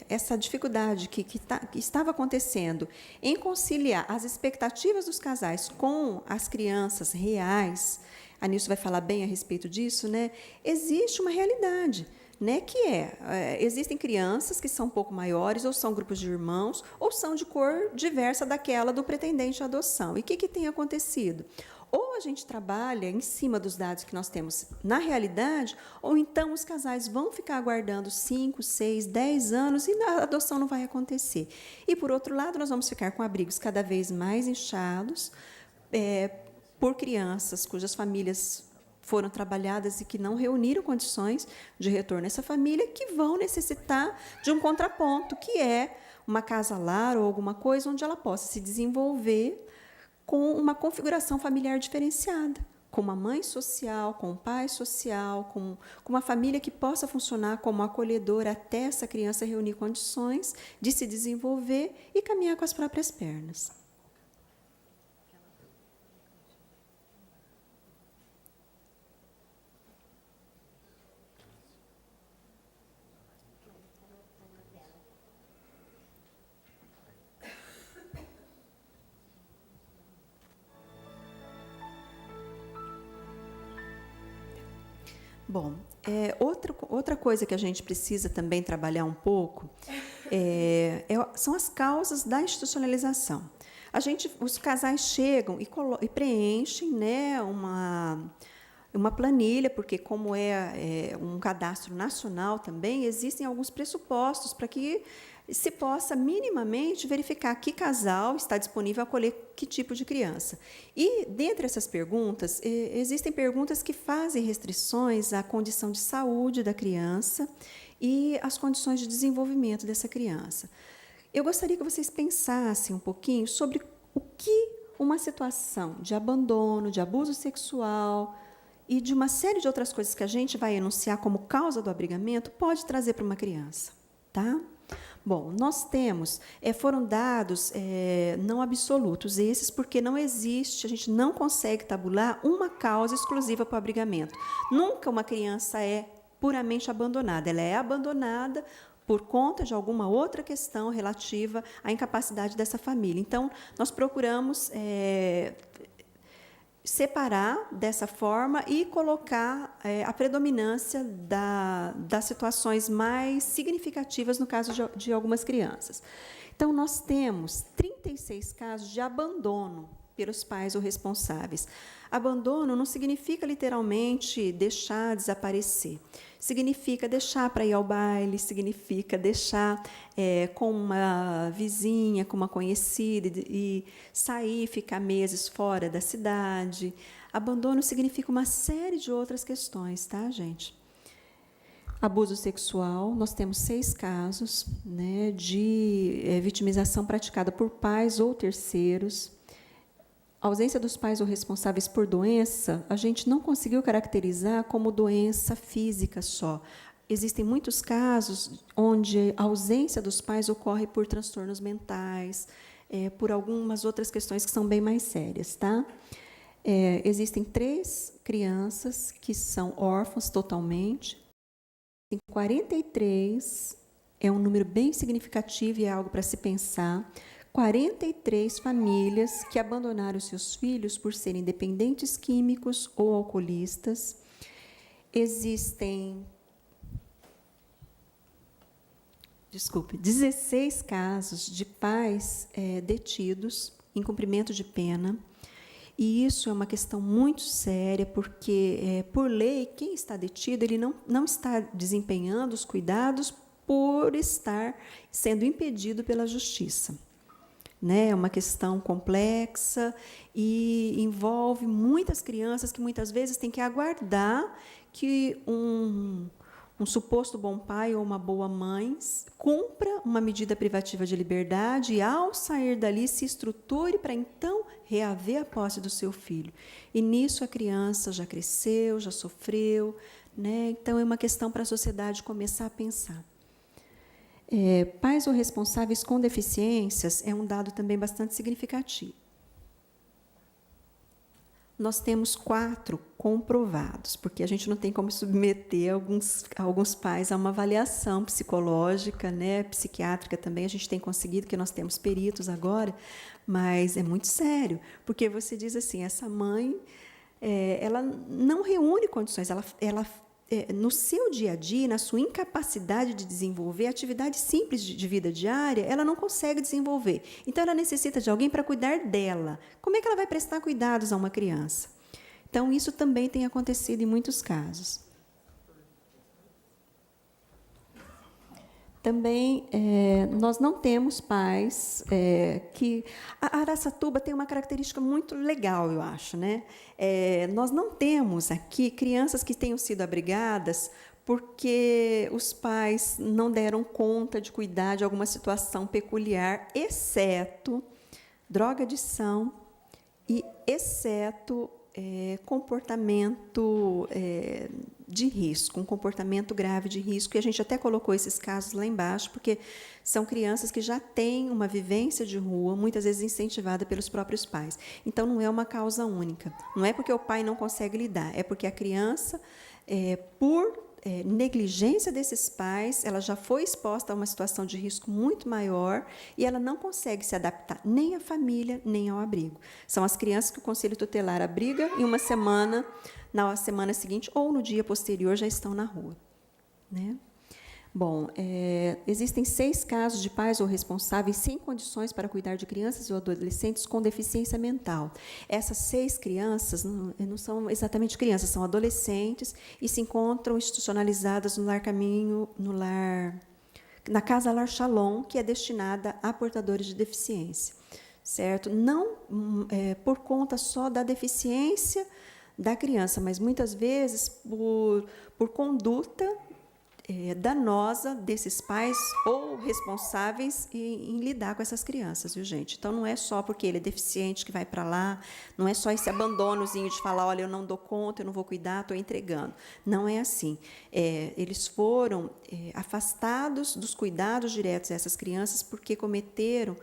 essa dificuldade que estava acontecendo em conciliar as expectativas dos casais com as crianças reais, a Nilce vai falar bem a respeito disso, né? Existe uma realidade, né? Que existem crianças que são um pouco maiores, ou são grupos de irmãos, ou são de cor diversa daquela do pretendente à adoção. E o que tem acontecido? Ou a gente trabalha em cima dos dados que nós temos na realidade, ou então os casais vão ficar aguardando 5, 6, 10 anos e a adoção não vai acontecer. E, por outro lado, nós vamos ficar com abrigos cada vez mais inchados por crianças cujas famílias foram trabalhadas e que não reuniram condições de retorno a essa família, que vão necessitar de um contraponto, que é uma casa-lar ou alguma coisa onde ela possa se desenvolver com uma configuração familiar diferenciada, com uma mãe social, com um pai social, com uma família que possa funcionar como acolhedora até essa criança reunir condições de se desenvolver e caminhar com as próprias pernas. Bom, outra coisa que a gente precisa também trabalhar um pouco são as causas da institucionalização. Os casais chegam e preenchem, né, uma planilha, porque, como é um cadastro nacional também, existem alguns pressupostos para que se possa minimamente verificar que casal está disponível a acolher que tipo de criança. E, dentre essas perguntas, existem perguntas que fazem restrições à condição de saúde da criança e às condições de desenvolvimento dessa criança. Eu gostaria que vocês pensassem um pouquinho sobre o que uma situação de abandono, de abuso sexual e de uma série de outras coisas que a gente vai enunciar como causa do abrigamento pode trazer para uma criança, tá? Bom, nós temos, foram dados não absolutos, esses porque não existe, a gente não consegue tabular uma causa exclusiva para o abrigamento. Nunca uma criança é puramente abandonada, ela é abandonada por conta de alguma outra questão relativa à incapacidade dessa família. Então, nós procuramos separar dessa forma e colocar a predominância das situações mais significativas no caso de algumas crianças. Então, nós temos 36 casos de abandono pelos pais ou responsáveis. Abandono não significa, literalmente, deixar desaparecer. Significa deixar para ir ao baile, significa deixar com uma vizinha, com uma conhecida, e sair, ficar meses fora da cidade. Abandono significa uma série de outras questões, tá, gente? Abuso sexual, nós temos 6 casos, né, de vitimização praticada por pais ou terceiros. A ausência dos pais ou responsáveis por doença, a gente não conseguiu caracterizar como doença física só. Existem muitos casos onde a ausência dos pais ocorre por transtornos mentais, por algumas outras questões que são bem mais sérias, tá? Existem 3 crianças que são órfãs totalmente. 43 é um número bem significativo e é algo para se pensar. 43 famílias que abandonaram seus filhos por serem dependentes químicos ou alcoolistas. Existem 16 casos de pais detidos em cumprimento de pena. E isso é uma questão muito séria, porque, por lei, quem está detido ele não está desempenhando os cuidados por estar sendo impedido pela justiça. É uma questão complexa e envolve muitas crianças que, muitas vezes, têm que aguardar que um suposto bom pai ou uma boa mãe cumpra uma medida privativa de liberdade e, ao sair dali, se estruture para, então, reaver a posse do seu filho. E, nisso, a criança já cresceu, já sofreu. Então, é uma questão para a sociedade começar a pensar. Pais ou responsáveis com deficiências é um dado também bastante significativo. Nós temos 4 comprovados, porque a gente não tem como submeter alguns pais a uma avaliação psicológica, né, psiquiátrica também. A gente tem conseguido, que nós temos peritos agora, mas é muito sério, porque você diz assim, essa mãe, ela não reúne condições, ela no seu dia a dia, na sua incapacidade de desenvolver atividades simples de vida diária, ela não consegue desenvolver. Então, ela necessita de alguém para cuidar dela. Como é que ela vai prestar cuidados a uma criança? Então, isso também tem acontecido em muitos casos. Também, nós não temos pais que... A Araçatuba tem uma característica muito legal, eu acho, né? Nós não temos aqui crianças que tenham sido abrigadas porque os pais não deram conta de cuidar de alguma situação peculiar, exceto drogadição e exceto comportamento de risco, um comportamento grave de risco, e a gente até colocou esses casos lá embaixo, porque são crianças que já têm uma vivência de rua, muitas vezes incentivada pelos próprios pais. Então, não é uma causa única. Não é porque o pai não consegue lidar, é porque a criança, por negligência desses pais, ela já foi exposta a uma situação de risco muito maior e ela não consegue se adaptar nem à família, nem ao abrigo. São as crianças que o Conselho Tutelar abriga e uma semana, na semana seguinte ou no dia posterior já estão na rua, né? Bom, existem 6 casos de pais ou responsáveis sem condições para cuidar de crianças ou adolescentes com deficiência mental. Essas 6 crianças não são exatamente crianças, são adolescentes e se encontram institucionalizadas no Lar Caminho, na Casa Lar Shalom, que é destinada a portadores de deficiência, certo? Não por conta só da deficiência da criança, mas muitas vezes por conduta danosa desses pais ou responsáveis em lidar com essas crianças, viu, gente? Então, não é só porque ele é deficiente que vai para lá, não é só esse abandonozinho de falar, olha, eu não dou conta, eu não vou cuidar, estou entregando. Não é assim. Eles foram afastados dos cuidados diretos a essas crianças porque cometeram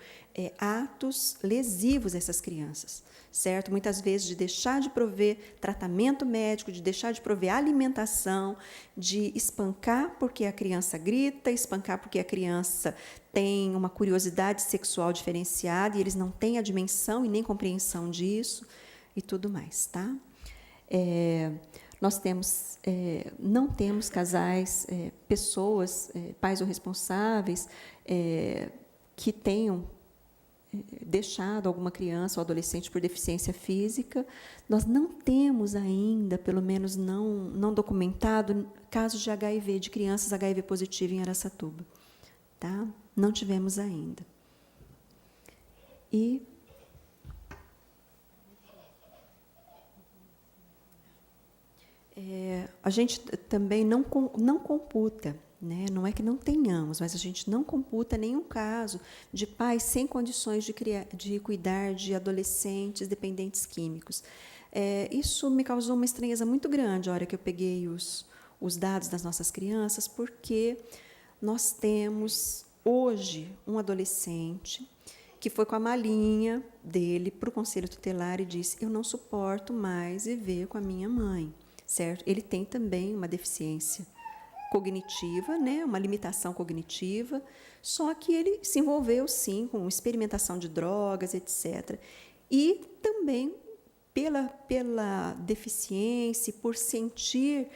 atos lesivos a essas crianças, certo? Muitas vezes de deixar de prover tratamento médico, de deixar de prover alimentação, de espancar porque a criança grita, espancar porque a criança tem uma curiosidade sexual diferenciada e eles não têm a dimensão e nem compreensão disso e tudo mais, tá? Nós temos, não temos casais, pessoas, pais ou responsáveis que tenham deixado alguma criança ou adolescente por deficiência física. Nós não temos ainda, pelo menos não documentado, casos de HIV, de crianças HIV positivo em Araçatuba. Tá? Não tivemos ainda. E a gente também não computa, né? Não é que não tenhamos, mas a gente não computa nenhum caso de pais sem condições de cuidar de adolescentes dependentes químicos. Isso me causou uma estranheza muito grande a hora que eu peguei os dados das nossas crianças, porque nós temos hoje um adolescente que foi com a malinha dele para o Conselho Tutelar e disse: eu não suporto mais viver com a minha mãe, certo? Ele tem também uma deficiência cognitiva, né, uma limitação cognitiva, só que ele se envolveu, sim, com experimentação de drogas, etc. E também pela deficiência, por sentir,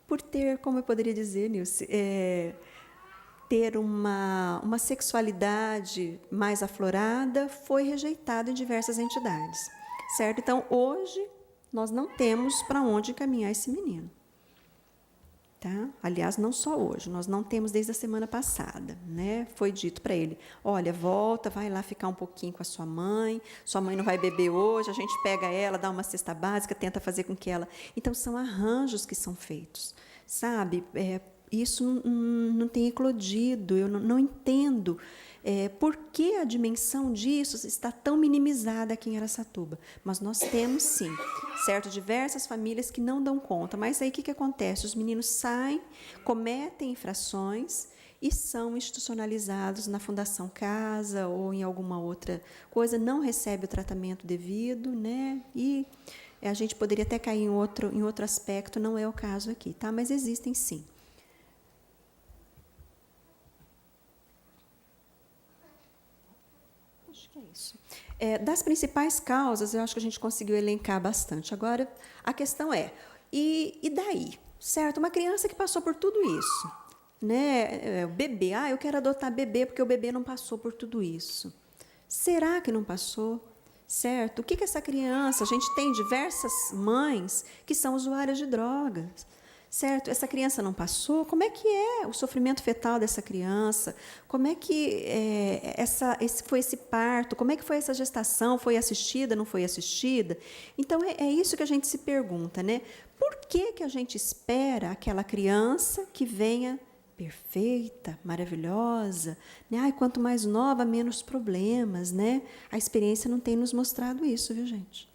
por ter, como eu poderia dizer, Nilce, ter uma sexualidade mais aflorada, foi rejeitado em diversas entidades, certo? Então, hoje, nós não temos para onde encaminhar esse menino. Tá? Aliás, não só hoje, nós não temos desde a semana passada, né? Foi dito para ele, olha, volta, vai lá ficar um pouquinho com a sua mãe não vai beber hoje, a gente pega ela, dá uma cesta básica, tenta fazer com que ela... Então, são arranjos que são feitos, sabe? Isso não tem eclodido, eu não entendo por que a dimensão disso está tão minimizada aqui em Araçatuba. Mas nós temos, sim, certo, diversas famílias que não dão conta. Mas aí o que acontece? Os meninos saem, cometem infrações e são institucionalizados na Fundação Casa ou em alguma outra coisa, não recebe o tratamento devido, né? E a gente poderia até cair em outro aspecto, não é o caso aqui, tá? Mas existem sim. Acho que é isso. Das principais causas, eu acho que a gente conseguiu elencar bastante. Agora, a questão é, e daí? Certo? Uma criança que passou por tudo isso, né? O bebê, eu quero adotar bebê porque o bebê não passou por tudo isso. Será que não passou? Certo? O que essa criança... A gente tem diversas mães que são usuárias de drogas. Certo? Essa criança não passou? Como é que é o sofrimento fetal dessa criança? Como é que foi esse parto? Como é que foi essa gestação? Foi assistida, não foi assistida? Então, é isso que a gente se pergunta, né? Por que a gente espera aquela criança que venha perfeita, maravilhosa, né? Ai, quanto mais nova, menos problemas, né? A experiência não tem nos mostrado isso, viu, gente?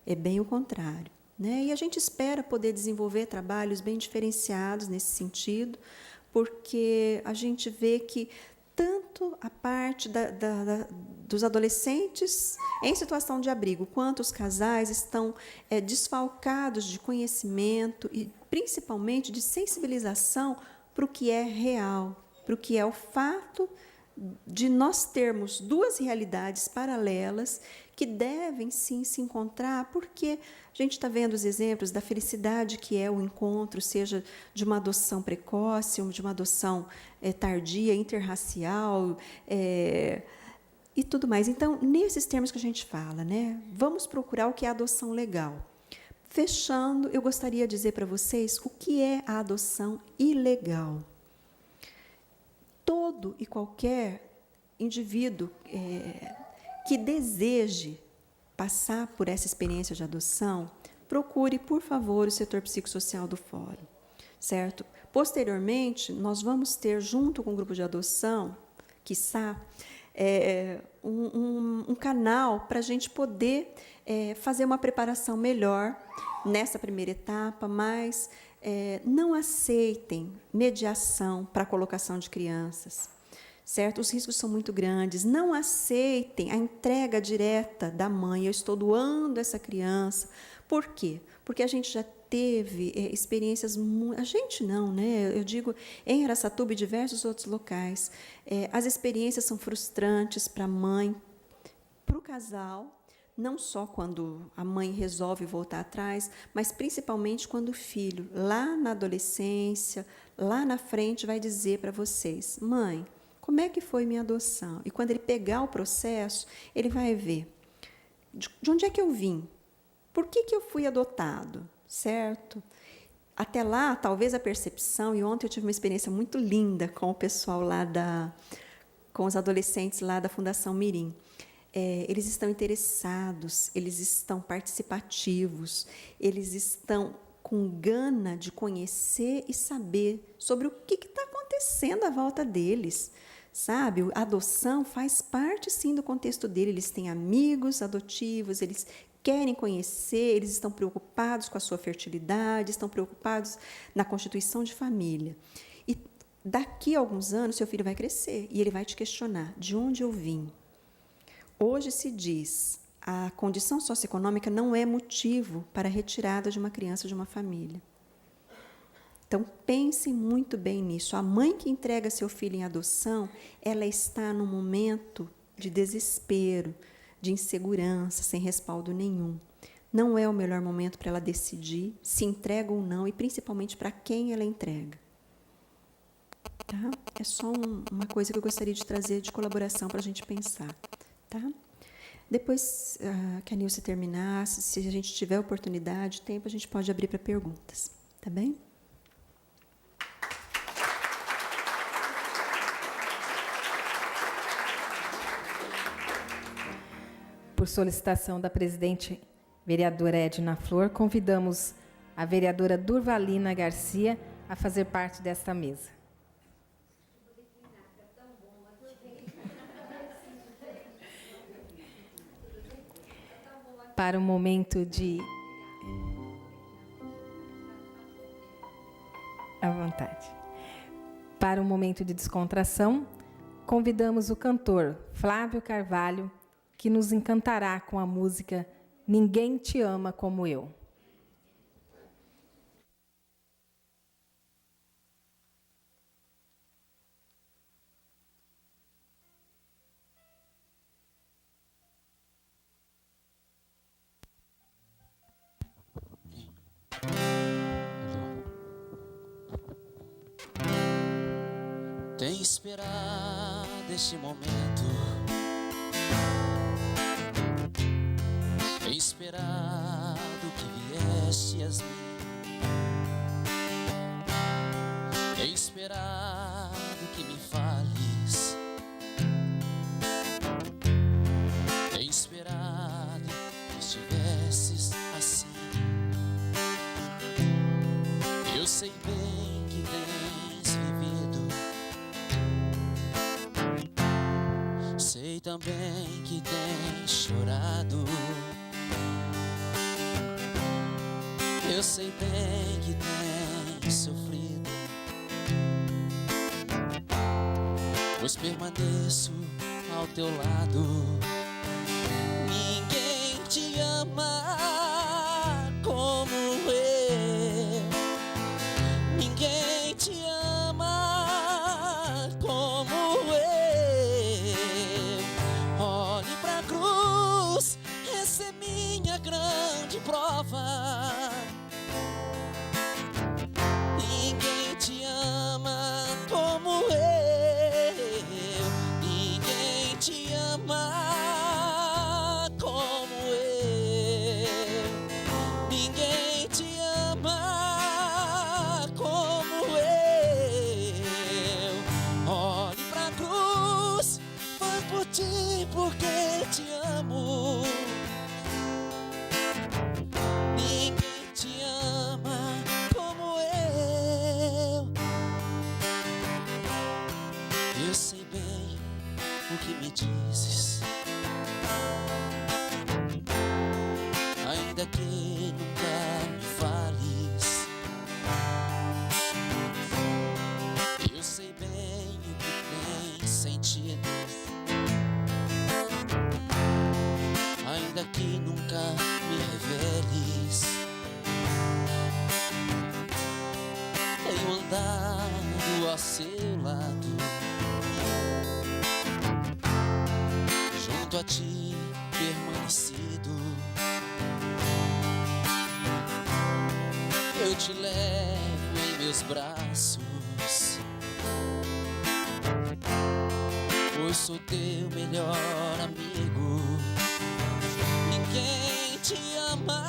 É bem o contrário, né? E a gente espera poder desenvolver trabalhos bem diferenciados nesse sentido, porque a gente vê que tanto a parte dos adolescentes em situação de abrigo, quanto os casais estão desfalcados de conhecimento e, principalmente, de sensibilização para o que é real, para o que é o fato de nós termos duas realidades paralelas que devem, sim, se encontrar, porque a gente está vendo os exemplos da felicidade que é o encontro, seja de uma adoção precoce, ou de uma adoção tardia, interracial, e tudo mais. Então, nesses termos que a gente fala, né, vamos procurar o que é a adoção legal. Fechando, eu gostaria de dizer para vocês o que é a adoção ilegal. Todo e qualquer indivíduo que deseje passar por essa experiência de adoção, procure, por favor, o setor psicossocial do fórum, certo? Posteriormente, nós vamos ter, junto com o grupo de adoção, quiçá, um canal para a gente poder fazer uma preparação melhor nessa primeira etapa, mas não aceitem mediação para a colocação de crianças, certo? Os riscos são muito grandes. Não aceitem a entrega direta da mãe. Eu estou doando essa criança. Por quê? Porque a gente já teve experiências... A gente não, né? Eu digo, em Araçatuba e diversos outros locais, as experiências são frustrantes para a mãe, para o casal, não só quando a mãe resolve voltar atrás, mas principalmente quando o filho, lá na adolescência, lá na frente, vai dizer para vocês: mãe, como é que foi minha adoção? E quando ele pegar o processo, ele vai ver de onde é que eu vim, por que eu fui adotado, certo? Até lá, talvez a percepção, e ontem eu tive uma experiência muito linda com o pessoal lá com os adolescentes lá da Fundação Mirim. Eles estão interessados, eles estão participativos, eles estão com gana de conhecer e saber sobre o que está acontecendo à volta deles, sabe? A adoção faz parte, sim, do contexto dele. Eles têm amigos adotivos, eles querem conhecer, eles estão preocupados com a sua fertilidade, estão preocupados na constituição de família. E daqui a alguns anos, seu filho vai crescer e ele vai te questionar: de onde eu vim? Hoje se diz, a condição socioeconômica não é motivo para a retirada de uma criança de uma família. Então, pensem muito bem nisso. A mãe que entrega seu filho em adoção, ela está num momento de desespero, de insegurança, sem respaldo nenhum. Não é o melhor momento para ela decidir se entrega ou não, e principalmente para quem ela entrega. Tá? É só uma coisa que eu gostaria de trazer de colaboração para a gente pensar. Tá? Depois que a Nilce terminar, se a gente tiver oportunidade, tempo, a gente pode abrir para perguntas. Tá bem? Por solicitação da presidente vereadora Edna Flor, convidamos a vereadora Durvalina Garcia a fazer parte desta mesa. Para um momento de... À vontade. para um momento de descontração, convidamos o cantor Flávio Carvalho, que nos encantará com a música Ninguém Te Ama Como Eu. Tenho esperado este momento, tenho esperado que viesses a mim, tenho esperado que me fales, tenho esperado que estivesses assim. Eu sei bem que tens vivido, sei também que tens chorado. Eu sei bem que tens sofrido, pois permaneço ao teu lado. Ninguém te ama como eu, ninguém te ama como eu. Olhe pra cruz, essa é minha grande prova. Ninguém te ama como eu, ninguém te ama como eu, ninguém te ama como eu. Olhe pra cruz, foi por ti porque te amo. Ninguém te ama como eu. Eu sei bem o que me dizes, ainda que nunca me fales. Eu sei bem o que tem sentido, ainda que nunca me reveles. Tenho andado ao seu lado, junto a ti permanecido. Eu te levo em meus braços, pois sou teu melhor amigo. Ninguém te ama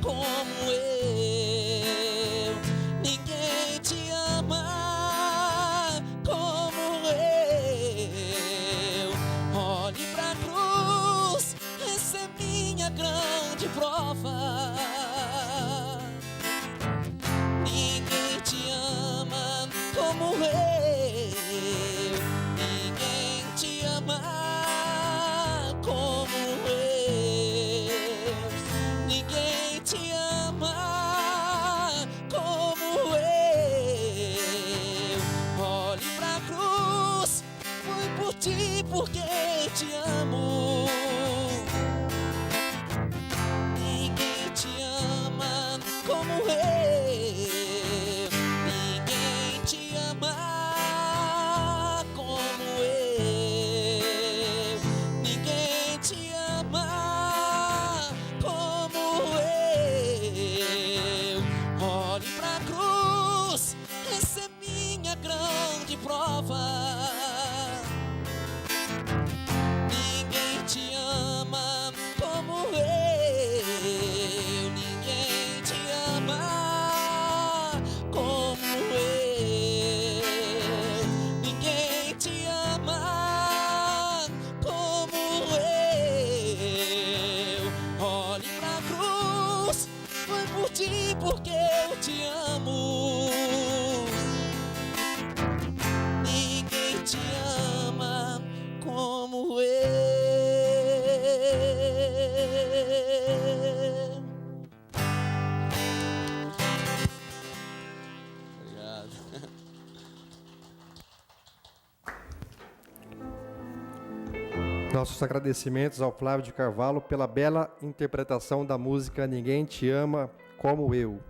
como eu, ninguém te ama como eu. Olhe pra cruz, essa é minha grande prova. Ninguém te ama como eu, ninguém te ama como eu, ninguém te ama como eu. Olhe pra cruz, foi por ti porque te amo. Ninguém Nossos agradecimentos ao Flávio de Carvalho pela bela interpretação da música Ninguém Te Ama Como Eu.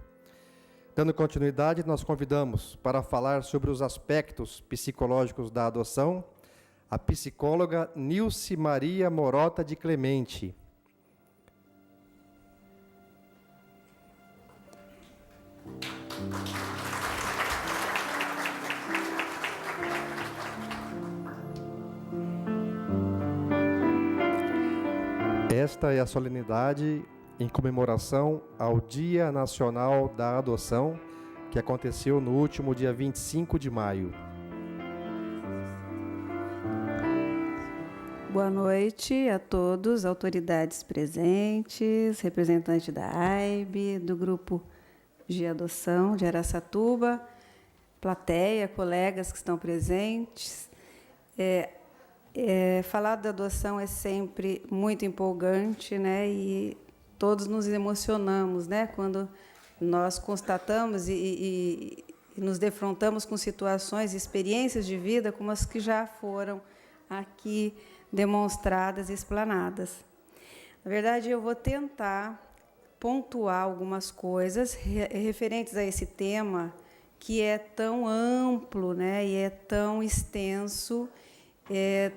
Dando continuidade, nós convidamos para falar sobre os aspectos psicológicos da adoção a psicóloga Nilce Maria Morota de Clemente. Esta é a solenidade em comemoração ao Dia Nacional da Adoção, que aconteceu no último dia 25 de maio. Boa noite a todos, autoridades presentes, representante da AIB, do Grupo de Adoção de Araçatuba, plateia, colegas que estão presentes. Falar da adoção é sempre muito empolgante, né? E todos nos emocionamos, né? Quando nós constatamos e nos defrontamos com situações e experiências de vida como as que já foram aqui demonstradas e explanadas. Na verdade, eu vou tentar pontuar algumas coisas referentes a esse tema que é tão amplo, né? E é tão extenso,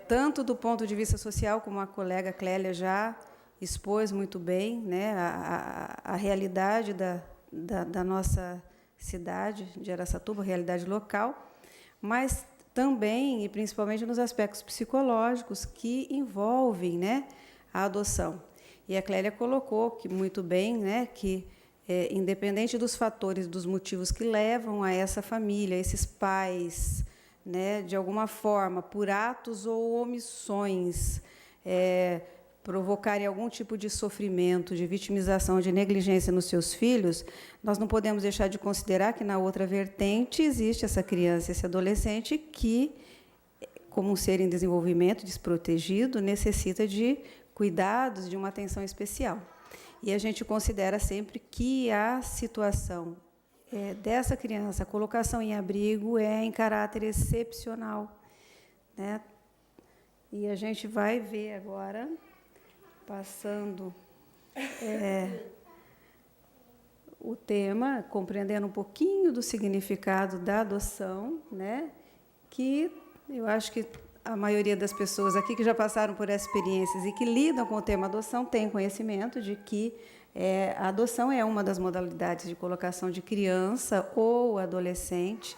tanto do ponto de vista social, como a colega Clélia já expôs muito bem, né, a realidade da nossa cidade de Araçatuba, a realidade local, mas também e principalmente nos aspectos psicológicos que envolvem, né, a adoção. E a Clélia colocou que muito bem, né, que independente dos fatores, dos motivos que levam a essa família, esses pais, né, de alguma forma, por atos ou omissões, provocarem algum tipo de sofrimento, de vitimização, de negligência nos seus filhos, nós não podemos deixar de considerar que, na outra vertente, existe essa criança, esse adolescente que, como um ser em desenvolvimento, desprotegido, necessita de cuidados, de uma atenção especial. E a gente considera sempre que a situação dessa criança, a colocação em abrigo é em caráter excepcional, né? E a gente vai ver agora, passando o tema, compreendendo um pouquinho do significado da adoção, né? Que eu acho que a maioria das pessoas aqui que já passaram por essas experiências e que lidam com o tema adoção tem conhecimento de que a adoção é uma das modalidades de colocação de criança ou adolescente,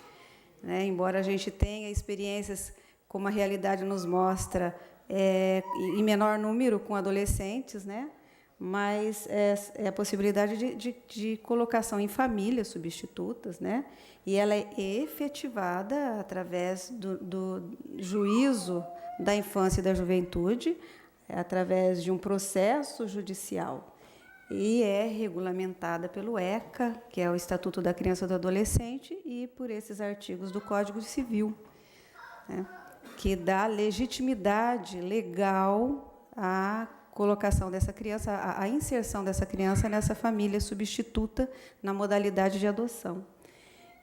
né? Embora a gente tenha experiências, como a realidade nos mostra, em menor número com adolescentes, né? Mas é a possibilidade de colocação em famílias substitutas, né? E ela é efetivada através do juízo da infância e da juventude, através de um processo judicial. E é regulamentada pelo ECA, que é o Estatuto da Criança e do Adolescente, e por esses artigos do Código Civil, né, que dá legitimidade legal à colocação dessa criança, à inserção dessa criança nessa família substituta na modalidade de adoção.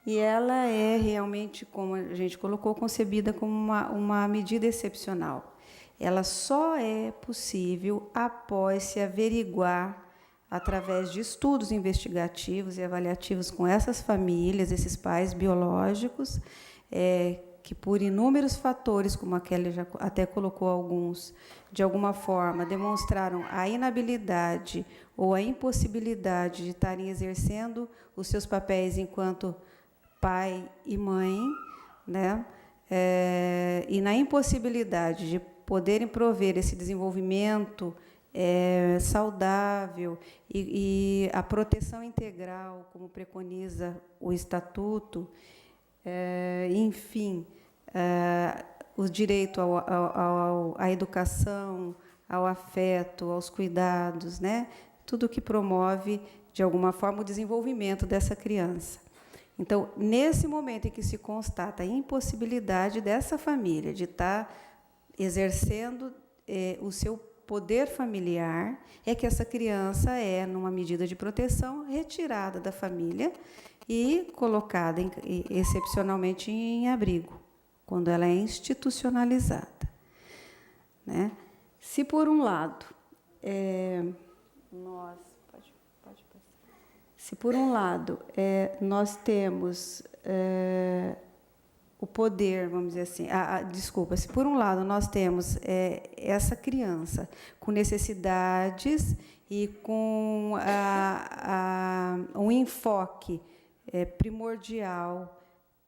E ela é realmente, como a gente colocou, concebida como uma medida excepcional. Ela só é possível após se averiguar, através de estudos investigativos e avaliativos com essas famílias, esses pais biológicos, que por inúmeros fatores, como a Kelly já até colocou alguns, de alguma forma demonstraram a inabilidade ou a impossibilidade de estarem exercendo os seus papéis enquanto pai e mãe, né? E na impossibilidade de poderem prover esse desenvolvimento saudável e a proteção integral, como preconiza o Estatuto, enfim, o direito à educação, ao afeto, aos cuidados, né? Tudo que promove, de alguma forma, o desenvolvimento dessa criança. Então, nesse momento em que se constata a impossibilidade dessa família de estar exercendo o seu poder familiar, é que essa criança numa medida de proteção, retirada da família e colocada excepcionalmente em abrigo, quando ela é institucionalizada, né? Se por um lado, se por um lado nós temos o poder, vamos dizer assim, desculpa, se por um lado nós temos essa criança com necessidades e com um enfoque primordial,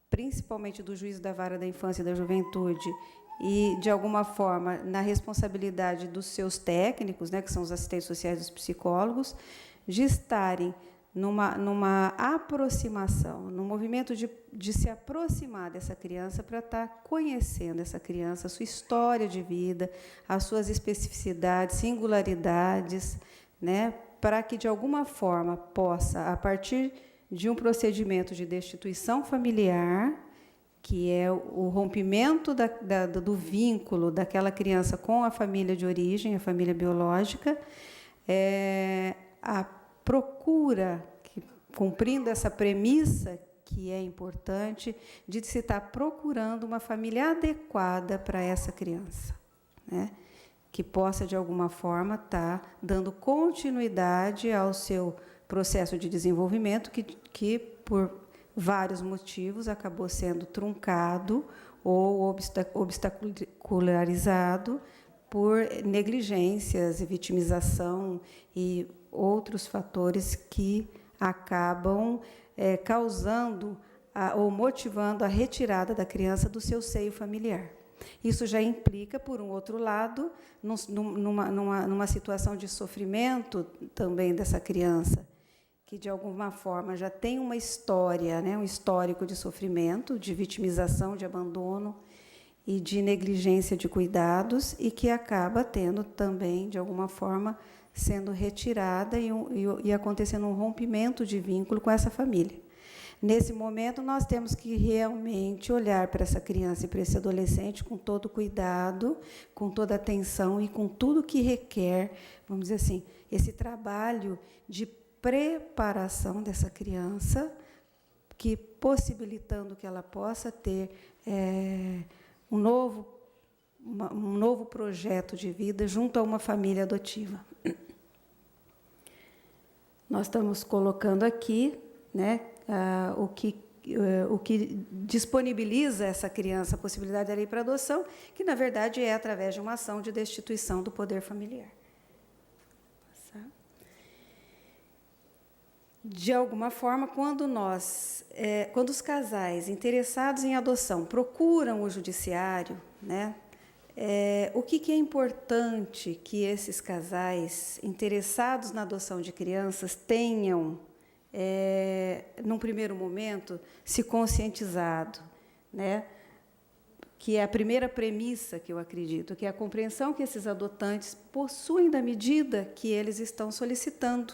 principalmente do juízo da vara da infância e da juventude, e, de alguma forma, na responsabilidade dos seus técnicos, né, que são os assistentes sociais dos psicólogos, de estarem numa aproximação, num movimento de se aproximar dessa criança para estar conhecendo essa criança, a sua história de vida, as suas especificidades, singularidades, né, para que, de alguma forma, possa, a partir de um procedimento de destituição familiar, que é o rompimento do vínculo daquela criança com a família de origem, a família biológica, a procura, cumprindo essa premissa, que é importante, de se estar procurando uma família adequada para essa criança, né? Que possa, de alguma forma, estar dando continuidade ao seu processo de desenvolvimento, que por vários motivos acabou sendo truncado ou obstacularizado por negligências e vitimização e outros fatores que acabam causando ou motivando a retirada da criança do seu seio familiar. Isso já implica, por um outro lado, numa situação de sofrimento também dessa criança, que, de alguma forma, já tem uma história, né, um histórico de sofrimento, de vitimização, de abandono e de negligência de cuidados, e que acaba tendo também, de alguma forma, sendo retirada e acontecendo um rompimento de vínculo com essa família. Nesse momento, nós temos que realmente olhar para essa criança e para esse adolescente com todo cuidado, com toda atenção e com tudo que requer, vamos dizer assim, esse trabalho de preparação dessa criança, que possibilitando que ela possa ter um novo projeto de vida junto a uma família adotiva. Nós estamos colocando aqui, né, o que disponibiliza essa criança a possibilidade de ir para adoção, que, na verdade, é através de uma ação de destituição do poder familiar. De alguma forma, quando os casais interessados em adoção procuram o judiciário, né, o que é importante que esses casais interessados na adoção de crianças tenham, num primeiro momento, se conscientizado, né, que é a primeira premissa que eu acredito, que é a compreensão que esses adotantes possuem da medida que eles estão solicitando.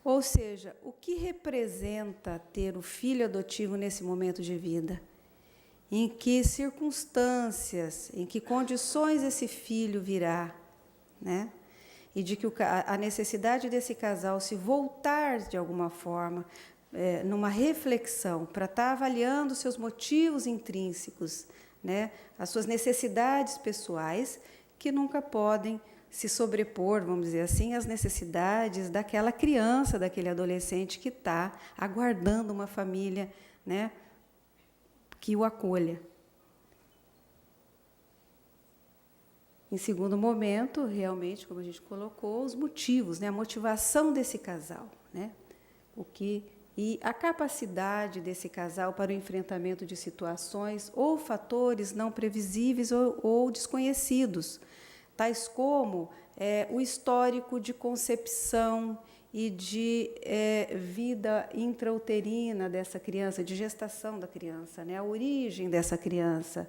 Ou seja, o que representa ter o filho adotivo nesse momento de vida? Em que circunstâncias, em que condições esse filho virá, né? E de que a necessidade desse casal se voltar, de alguma forma, numa reflexão, para estar avaliando seus motivos intrínsecos, né? As suas necessidades pessoais, que nunca podem se sobrepor, vamos dizer assim, às necessidades daquela criança, daquele adolescente que está aguardando uma família, né, que o acolha. Em segundo momento, realmente, como a gente colocou, os motivos, né, a motivação desse casal, né, e a capacidade desse casal para o enfrentamento de situações ou fatores não previsíveis ou desconhecidos, tais como o histórico de concepção e de vida intrauterina dessa criança, de gestação da criança, né? A origem dessa criança,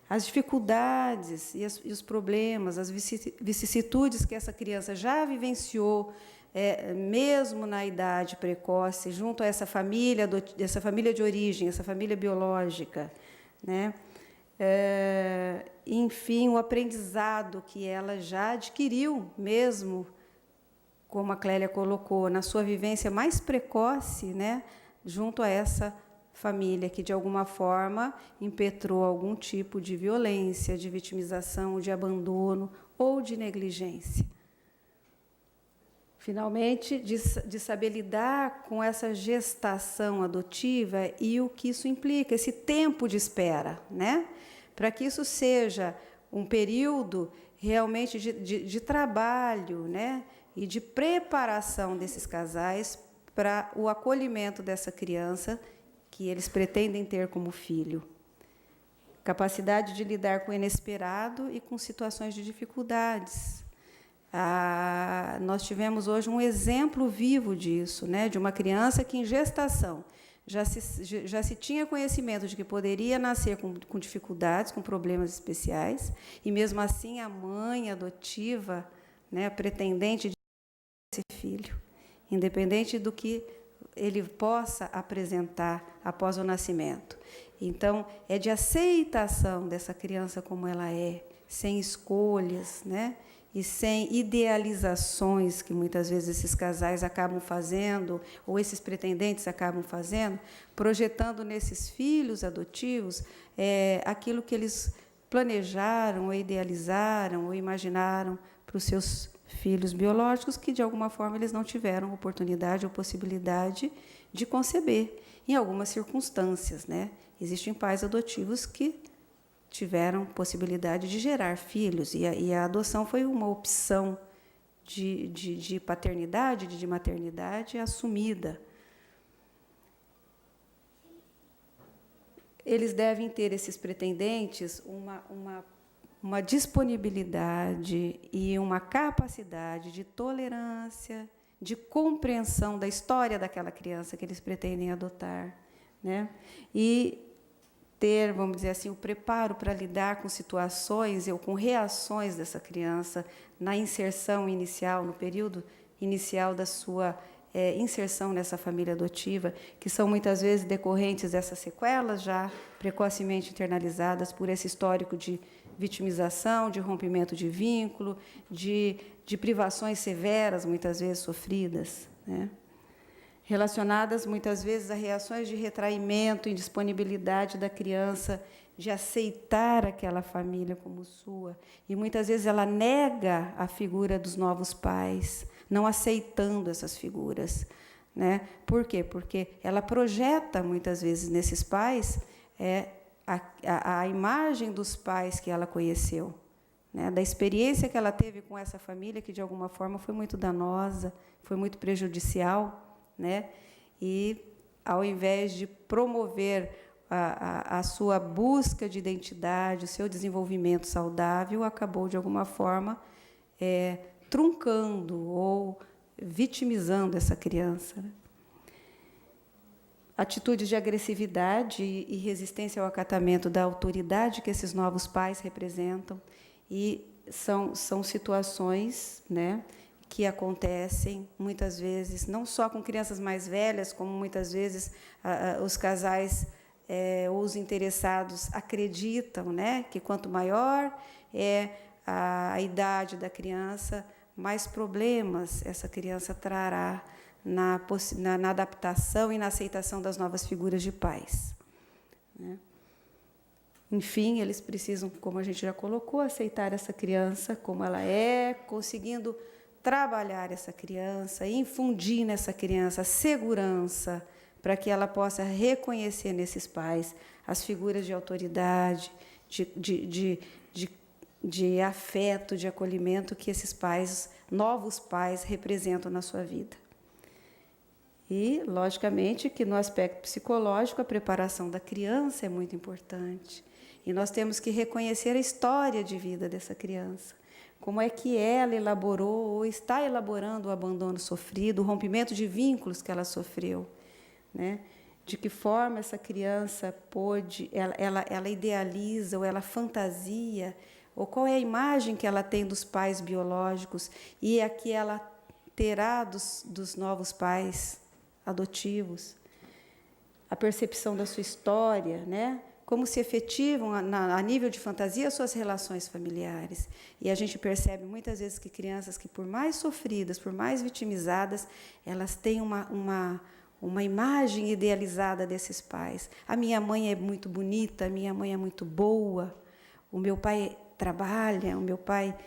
as dificuldades e os problemas, as vicissitudes que essa criança já vivenciou, mesmo na idade precoce, junto a essa família de origem, essa família biológica, né? Enfim, o aprendizado que ela já adquiriu, mesmo, como a Clélia colocou, na sua vivência mais precoce, né, junto a essa família que, de alguma forma, impetrou algum tipo de violência, de vitimização, de abandono ou de negligência. Finalmente, de saber lidar com essa gestação adotiva e o que isso implica, esse tempo de espera, né? Para que isso seja um período realmente de trabalho, né? E de preparação desses casais para o acolhimento dessa criança que eles pretendem ter como filho. Capacidade de lidar com o inesperado e com situações de dificuldades. Nós tivemos hoje um exemplo vivo disso, né? De uma criança que, em gestação, já se tinha conhecimento de que poderia nascer com dificuldades, com problemas especiais, e, mesmo assim, a mãe adotiva, né, a pretendente de esse filho, independente do que ele possa apresentar após o nascimento. Então, é de aceitação dessa criança como ela é, sem escolhas, né? E sem idealizações que muitas vezes esses casais acabam fazendo, ou esses pretendentes acabam fazendo, projetando nesses filhos adotivos aquilo que eles planejaram, ou idealizaram, ou imaginaram para os seus filhos biológicos, que, de alguma forma, eles não tiveram oportunidade ou possibilidade de conceber, em algumas circunstâncias, né? Existem pais adotivos que tiveram possibilidade de gerar filhos, e a adoção foi uma opção de paternidade, de maternidade assumida. Eles devem ter, esses pretendentes, uma disponibilidade e uma capacidade de tolerância, de compreensão da história daquela criança que eles pretendem adotar, né? E ter, vamos dizer assim, o preparo para lidar com situações ou com reações dessa criança na inserção inicial, no período inicial da sua inserção nessa família adotiva, que são muitas vezes decorrentes dessas sequelas já precocemente internalizadas por esse histórico de vitimização, de rompimento de vínculo, de privações severas, muitas vezes sofridas, né? Relacionadas, muitas vezes, a reações de retraimento, indisponibilidade da criança de aceitar aquela família como sua. E, muitas vezes, ela nega a figura dos novos pais, não aceitando essas figuras, né? Por quê? Porque ela projeta, muitas vezes, nesses pais a imagem dos pais que ela conheceu, né? Da experiência que ela teve com essa família, que, de alguma forma, foi muito danosa, foi muito prejudicial, né? E, ao invés de promover a sua busca de identidade, o seu desenvolvimento saudável, acabou, de alguma forma, truncando ou vitimizando essa criança, né? Atitudes de agressividade e resistência ao acatamento da autoridade que esses novos pais representam, e são situações, né, que acontecem, muitas vezes, não só com crianças mais velhas, como, muitas vezes, os casais ou os interessados acreditam, né, que, quanto maior é a idade da criança, mais problemas essa criança trará na adaptação e na aceitação das novas figuras de pais, né? Enfim, eles precisam, como a gente já colocou, aceitar essa criança como ela é, conseguindo trabalhar essa criança, infundir nessa criança segurança, para que ela possa reconhecer nesses pais as figuras de autoridade, de afeto, de acolhimento que esses pais, novos pais, representam na sua vida. E, logicamente, que, no aspecto psicológico, a preparação da criança é muito importante. E nós temos que reconhecer a história de vida dessa criança. Como é que ela elaborou ou está elaborando o abandono sofrido, o rompimento de vínculos que ela sofreu, né? De que forma essa criança pôde, ela idealiza ou ela fantasia, ou qual é a imagem que ela tem dos pais biológicos e a que ela terá dos novos pais adotivos, a percepção da sua história, né? Como se efetivam, a nível de fantasia, as suas relações familiares. E a gente percebe, muitas vezes, que crianças que, por mais sofridas, por mais vitimizadas, elas têm uma imagem idealizada desses pais. A minha mãe é muito bonita, a minha mãe é muito boa, o meu pai trabalha, o meu pai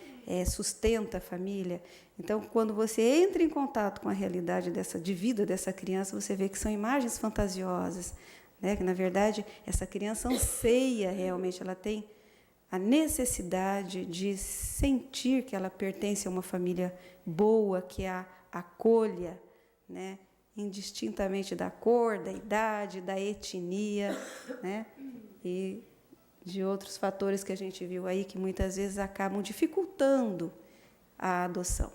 sustenta a família. Então, quando você entra em contato com a realidade de vida dessa criança, você vê que são imagens fantasiosas, né? Que, na verdade, essa criança anseia realmente, ela tem a necessidade de sentir que ela pertence a uma família boa, que a acolha, né? Indistintamente da cor, da idade, da etnia, né? E de outros fatores que a gente viu aí, que muitas vezes acabam dificultando a adoção.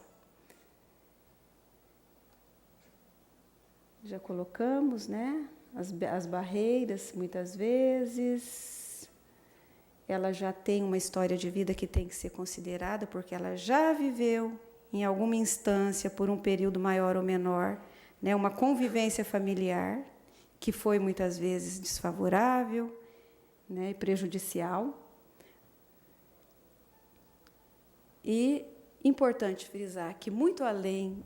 Já colocamos, né? As barreiras, muitas vezes. Ela já tem uma história de vida que tem que ser considerada, porque ela já viveu, em alguma instância, por um período maior ou menor, né, uma convivência familiar, que foi, muitas vezes, desfavorável, né, e prejudicial. E importante frisar que, muito além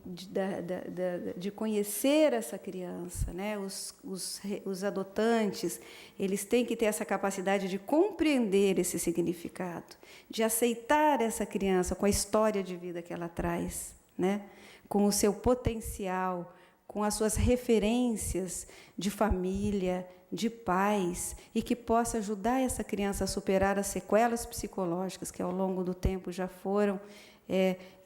de conhecer essa criança, né, os adotantes, eles têm que ter essa capacidade de compreender esse significado, de aceitar essa criança com a história de vida que ela traz, né, com o seu potencial, com as suas referências de família, de pais, e que possa ajudar essa criança a superar as sequelas psicológicas que, ao longo do tempo, já foram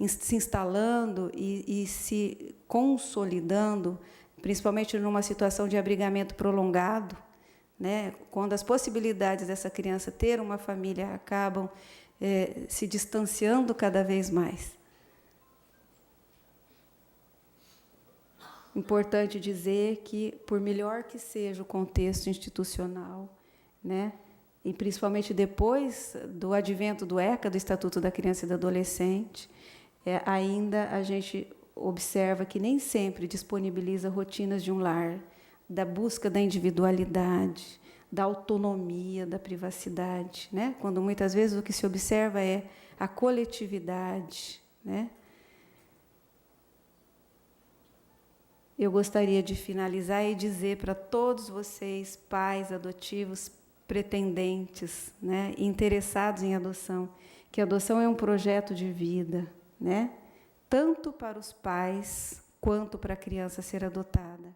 se instalando e se consolidando, principalmente numa situação de abrigamento prolongado, né, quando as possibilidades dessa criança ter uma família acabam se distanciando cada vez mais. Importante dizer que, por melhor que seja o contexto institucional, né, e principalmente depois do advento do ECA, do Estatuto da Criança e do Adolescente, ainda a gente observa que nem sempre disponibiliza rotinas de um lar, da busca da individualidade, da autonomia, da privacidade, né? Quando muitas vezes o que se observa é a coletividade, né? Eu gostaria de finalizar e dizer para todos vocês, pais adotivos, pretendentes, né, interessados em adoção, que a adoção é um projeto de vida, né, tanto para os pais quanto para a criança ser adotada.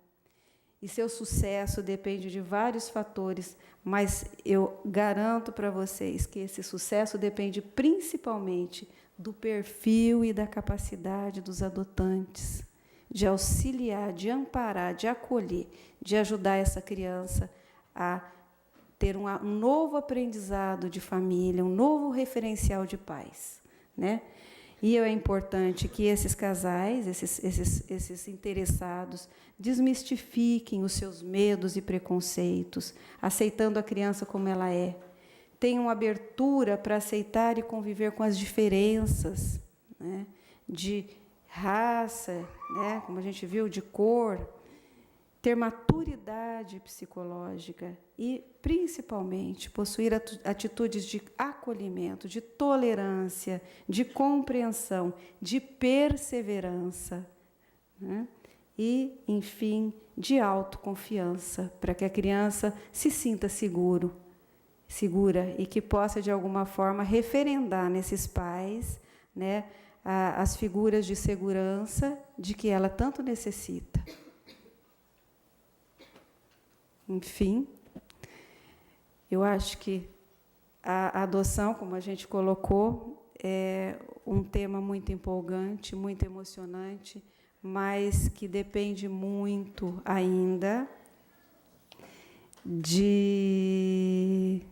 E seu sucesso depende de vários fatores, mas eu garanto para vocês que esse sucesso depende principalmente do perfil e da capacidade dos adotantes, de auxiliar, de amparar, de acolher, de ajudar essa criança a ter um novo aprendizado de família, um novo referencial de pais, né? E é importante que esses casais, esses interessados, desmistifiquem os seus medos e preconceitos, aceitando a criança como ela é. Tenham abertura para aceitar e conviver com as diferenças, né, de raça, né, como a gente viu, de cor, ter maturidade psicológica e, principalmente, possuir atitudes de acolhimento, de tolerância, de compreensão, de perseverança, né? E, enfim, de autoconfiança, para que a criança se sinta segura e que possa, de alguma forma, referendar nesses pais, né, as figuras de segurança de que ela tanto necessita. Enfim, eu acho que a adoção, como a gente colocou, é um tema muito empolgante, muito emocionante, mas que depende muito ainda de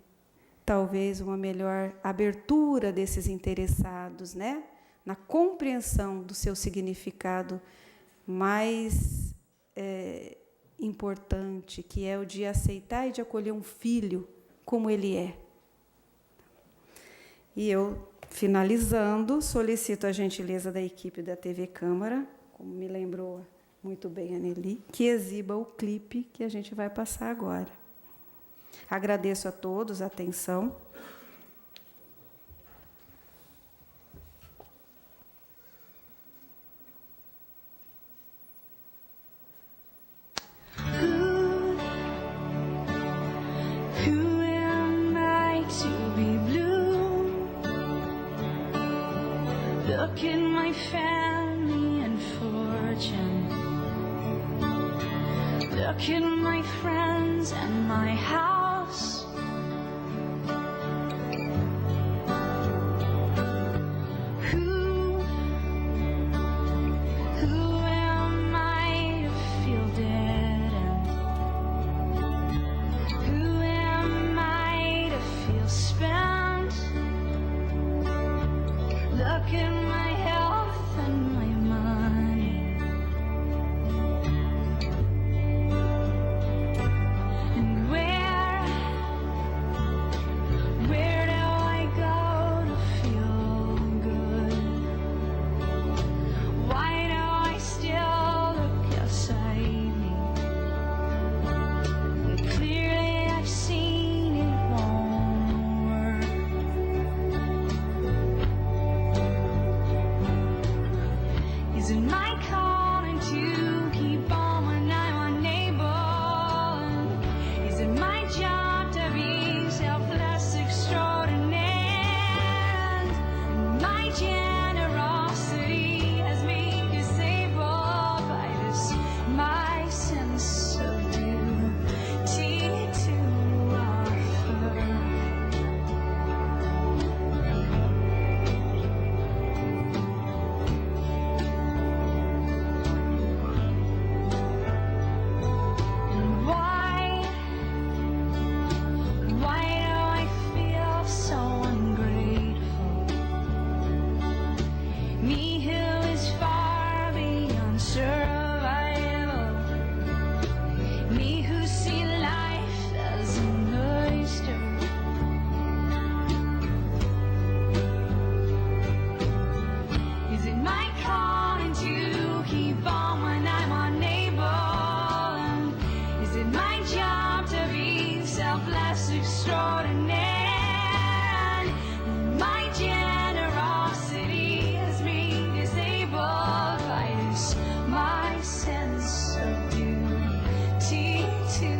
talvez uma melhor abertura desses interessados, né, na compreensão do seu significado mais importante, que é o de aceitar e de acolher um filho como ele é. E eu, finalizando, solicito a gentileza da equipe da TV Câmara, como me lembrou muito bem a Nelly, que exiba o clipe que a gente vai passar agora. Agradeço a todos a atenção. Look at my friends and my house. Who am I to feel dead? And who am I to feel spent? Look at my health and my money. And where do I go to feel good? Why do I still look outside me? And clearly I've seen it won't work. Is it my calling to keep on when I'm unable? Is it my job to be selfless, extraordinary? And my generosity has me disabled by this, my sense of duty to offer. And why do I feel so ungrateful? Me who is far beyond survival. Me who see life as an oyster. Is it my calling to keep on when I'm unable? And is it my job to be selfless, extraordinary? And my generosity has me disabled by this, my sense of duty to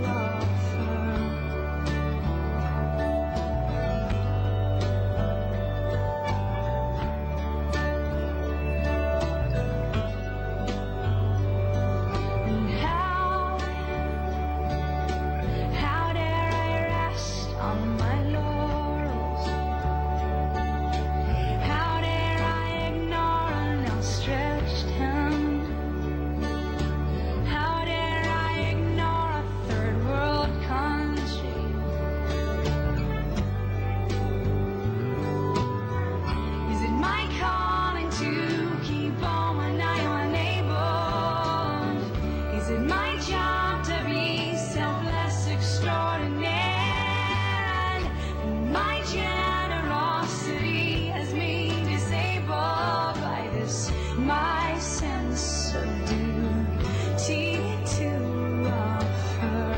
offer. And how dare I rest on my laurels? How dare I ignore an outstretched hand? How dare I ignore a third world country? Is it my calling to keep on when I'm unable? Is it my job to be selfless, extraordinary? And my generosity has me disabled by this, my sense of duty to offer.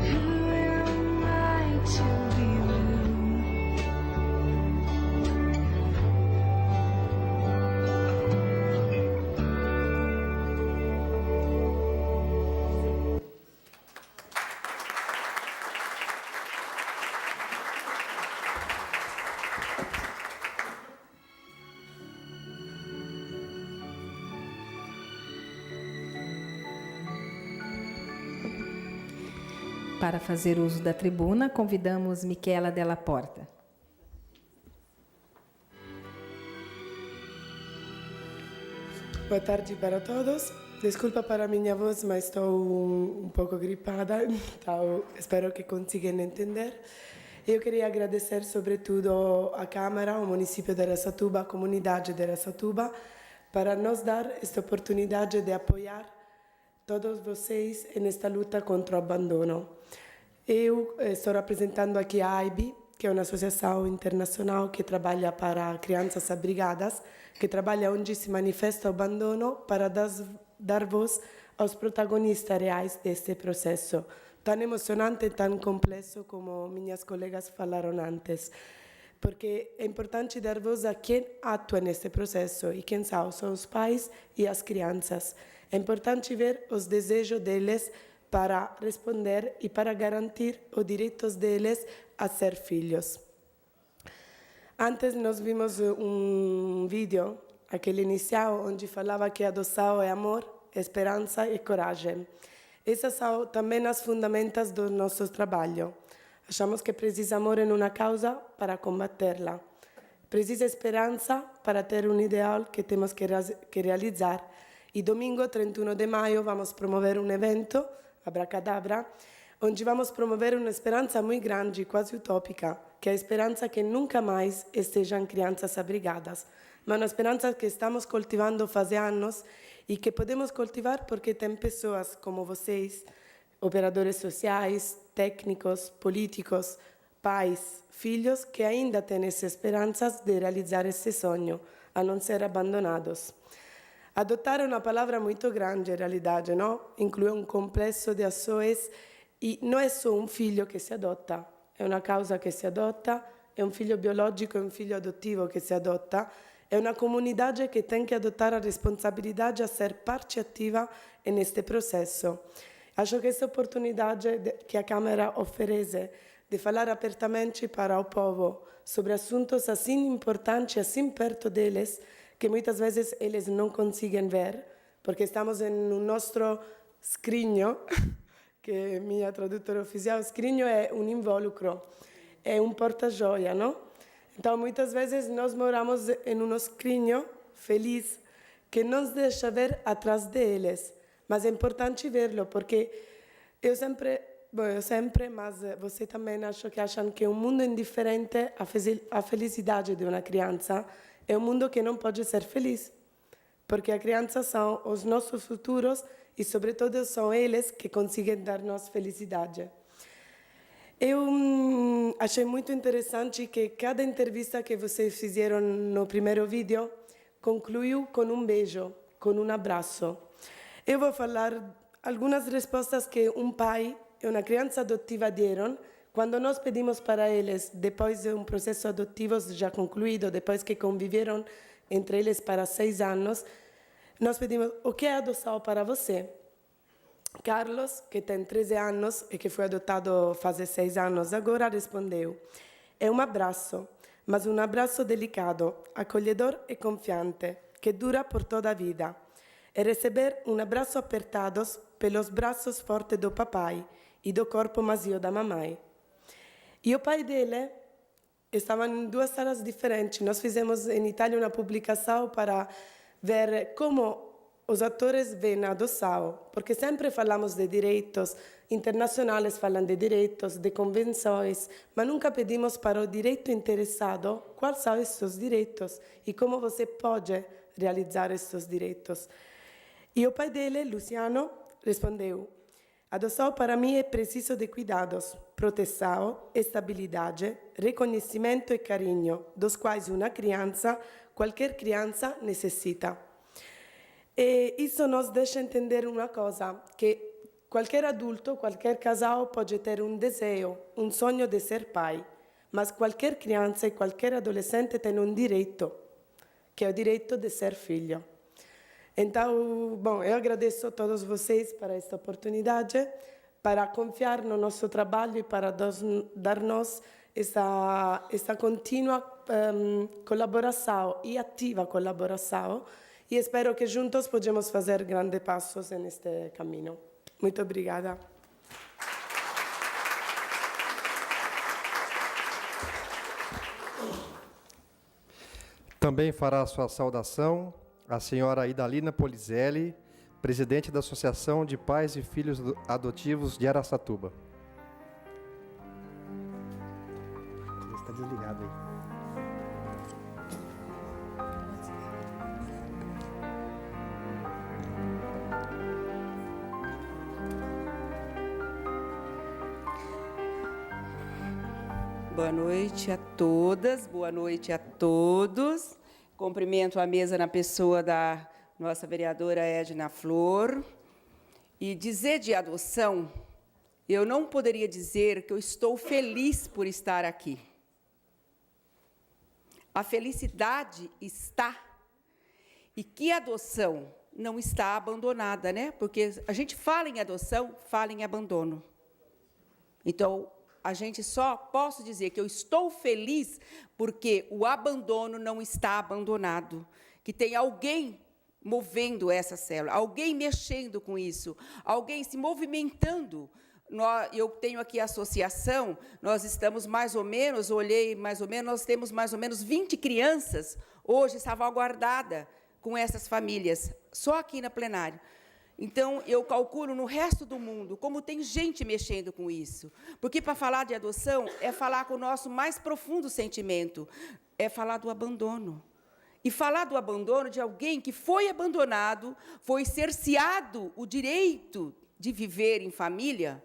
Who am I to be rude? Para fazer uso da tribuna, convidamos Michela Della Porta. Boa tarde para todos. Desculpa para minha voz, mas estou um pouco gripada, então espero que consigam entender. Eu queria agradecer, sobretudo, à Câmara, ao município de Araçatuba, à comunidade de Araçatuba, para nos dar esta oportunidade de apoiar todos vocês nesta luta contra o abandono. Eu estou representando aqui a AIB, que é uma associação internacional que trabalha para crianças abrigadas, que trabalha onde se manifesta o abandono para dar voz aos protagonistas reais deste processo, tão emocionante e tão complexo como minhas colegas falaram antes. Porque é importante dar voz a quem atua neste processo, e quem são os pais e as crianças. É importante ver os desejos deles para responder e para garantir os direitos deles a ser filhos. Antes nós vimos vídeo, aquele inicial, onde falava que adoção é amor, esperança e coragem. Essas são também as fundamentas do nosso trabalho. Achamos que precisa amor em uma causa para combatê-la. Precisa esperança para ter um ideal que temos que realizar. E domingo, 31 de maio, vamos promover um evento, Abracadabra, onde vamos promover uma esperança muito grande, quase utópica, que é a esperança que nunca mais estejam crianças abrigadas, mas uma esperança que estamos cultivando faz anos e que podemos cultivar porque tem pessoas como vocês, operadores sociais, técnicos, políticos, pais, filhos, que ainda têm essas esperanças de realizar esse sonho, a não ser abandonados. Adotar é uma palavra muito grande, em realidade, não? Inclui um complexo de ações e não é só um filho que se adota, é uma causa que se adota, é um filho biológico e um filho adotivo que se adota, é uma comunidade que tem que adotar a responsabilidade a ser parte ativa neste processo. Acho que essa oportunidade que a Câmara oferece de falar abertamente para o povo sobre assuntos assim importantes, assim perto deles, que muitas vezes eles não conseguem ver, porque estamos no nosso scrigno, que é minha tradutora oficial. Scrigno é um invólucro, é um porta-joia, não? Então, muitas vezes nós moramos em um scrigno feliz, que nos deixa ver atrás deles. Mas é importante verlo, porque eu sempre, mas você também acho que acham que um mundo indiferente à felicidade de uma criança é um mundo que não pode ser feliz, porque as crianças são os nossos futuros e, sobretudo, são eles que conseguem dar-nos felicidade. Eu achei muito interessante que cada entrevista que vocês fizeram no primeiro vídeo concluiu com um beijo, com um abraço. Eu vou falar algumas respostas que um pai e uma criança adotiva deram quando nós pedimos para eles, depois de um processo adotivo já concluído, depois que conviveram entre eles para 6 anos, nós pedimos: o que é adoção para você? Carlos, que tem 13 anos e que foi adotado faz 6 anos agora, respondeu: é um abraço, mas um abraço delicado, acolhedor e confiante, que dura por toda a vida. É receber um abraço apertado pelos braços fortes do papai e do corpo macio da mamãe. E o pai dele estava em 2 salas diferentes. Nós fizemos em Itália uma publicação para ver como os atores veem a adoção, porque sempre falamos de direitos internacionais, falam de direitos, de convenções, mas nunca pedimos para o direito interessado quais são esses direitos e como você pode realizar esses direitos. E o pai dele, Luciano, respondeu: adoção para mim é preciso de cuidados, proteção, estabilidade, reconhecimento e carinho, dos quais uma criança, qualquer criança, necessita. E isso nos deixa entender uma coisa, que qualquer adulto, qualquer casal pode ter um desejo, um sonho de ser pai, mas qualquer criança e qualquer adolescente tem um direito, que é o direito de ser filho. Então, bom, eu agradeço a todos vocês por esta oportunidade, para confiar no nosso trabalho e para dar-nos essa contínua colaboração e ativa colaboração. E espero que juntos possamos fazer grandes passos neste caminho. Muito obrigada. Também fará a sua saudação a senhora Idalina Polizelli, presidente da Associação de Pais e Filhos Adotivos de Araçatuba. Está desligado aí. Boa noite a todas, boa noite a todos. Cumprimento a mesa na pessoa da nossa vereadora Edna Flor. E dizer de adoção, eu não poderia dizer que eu estou feliz por estar aqui. A felicidade está. E que adoção não está abandonada, né? Porque a gente fala em adoção, fala em abandono. Então, a gente só posso dizer que eu estou feliz porque o abandono não está abandonado, que tem alguém movendo essa célula, alguém mexendo com isso, alguém se movimentando. Eu tenho aqui a associação, nós estamos mais ou menos, olhei mais ou menos, nós temos mais ou menos 20 crianças hoje salvaguardadas com essas famílias, só aqui na plenária. Então, eu calculo no resto do mundo como tem gente mexendo com isso. Porque, para falar de adoção, é falar com o nosso mais profundo sentimento, é falar do abandono. E falar do abandono de alguém que foi abandonado, foi cerceado o direito de viver em família.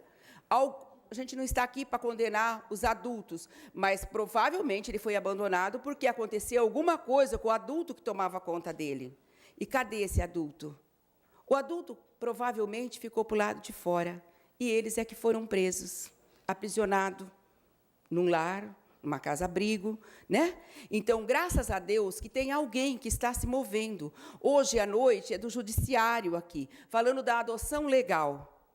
A gente não está aqui para condenar os adultos, mas, provavelmente, ele foi abandonado porque aconteceu alguma coisa com o adulto que tomava conta dele. E cadê esse adulto? O adulto provavelmente ficou para o lado de fora, e eles é que foram presos, aprisionados num lar, numa casa-abrigo, né? Então, graças a Deus que tem alguém que está se movendo. Hoje à noite é do judiciário aqui, falando da adoção legal.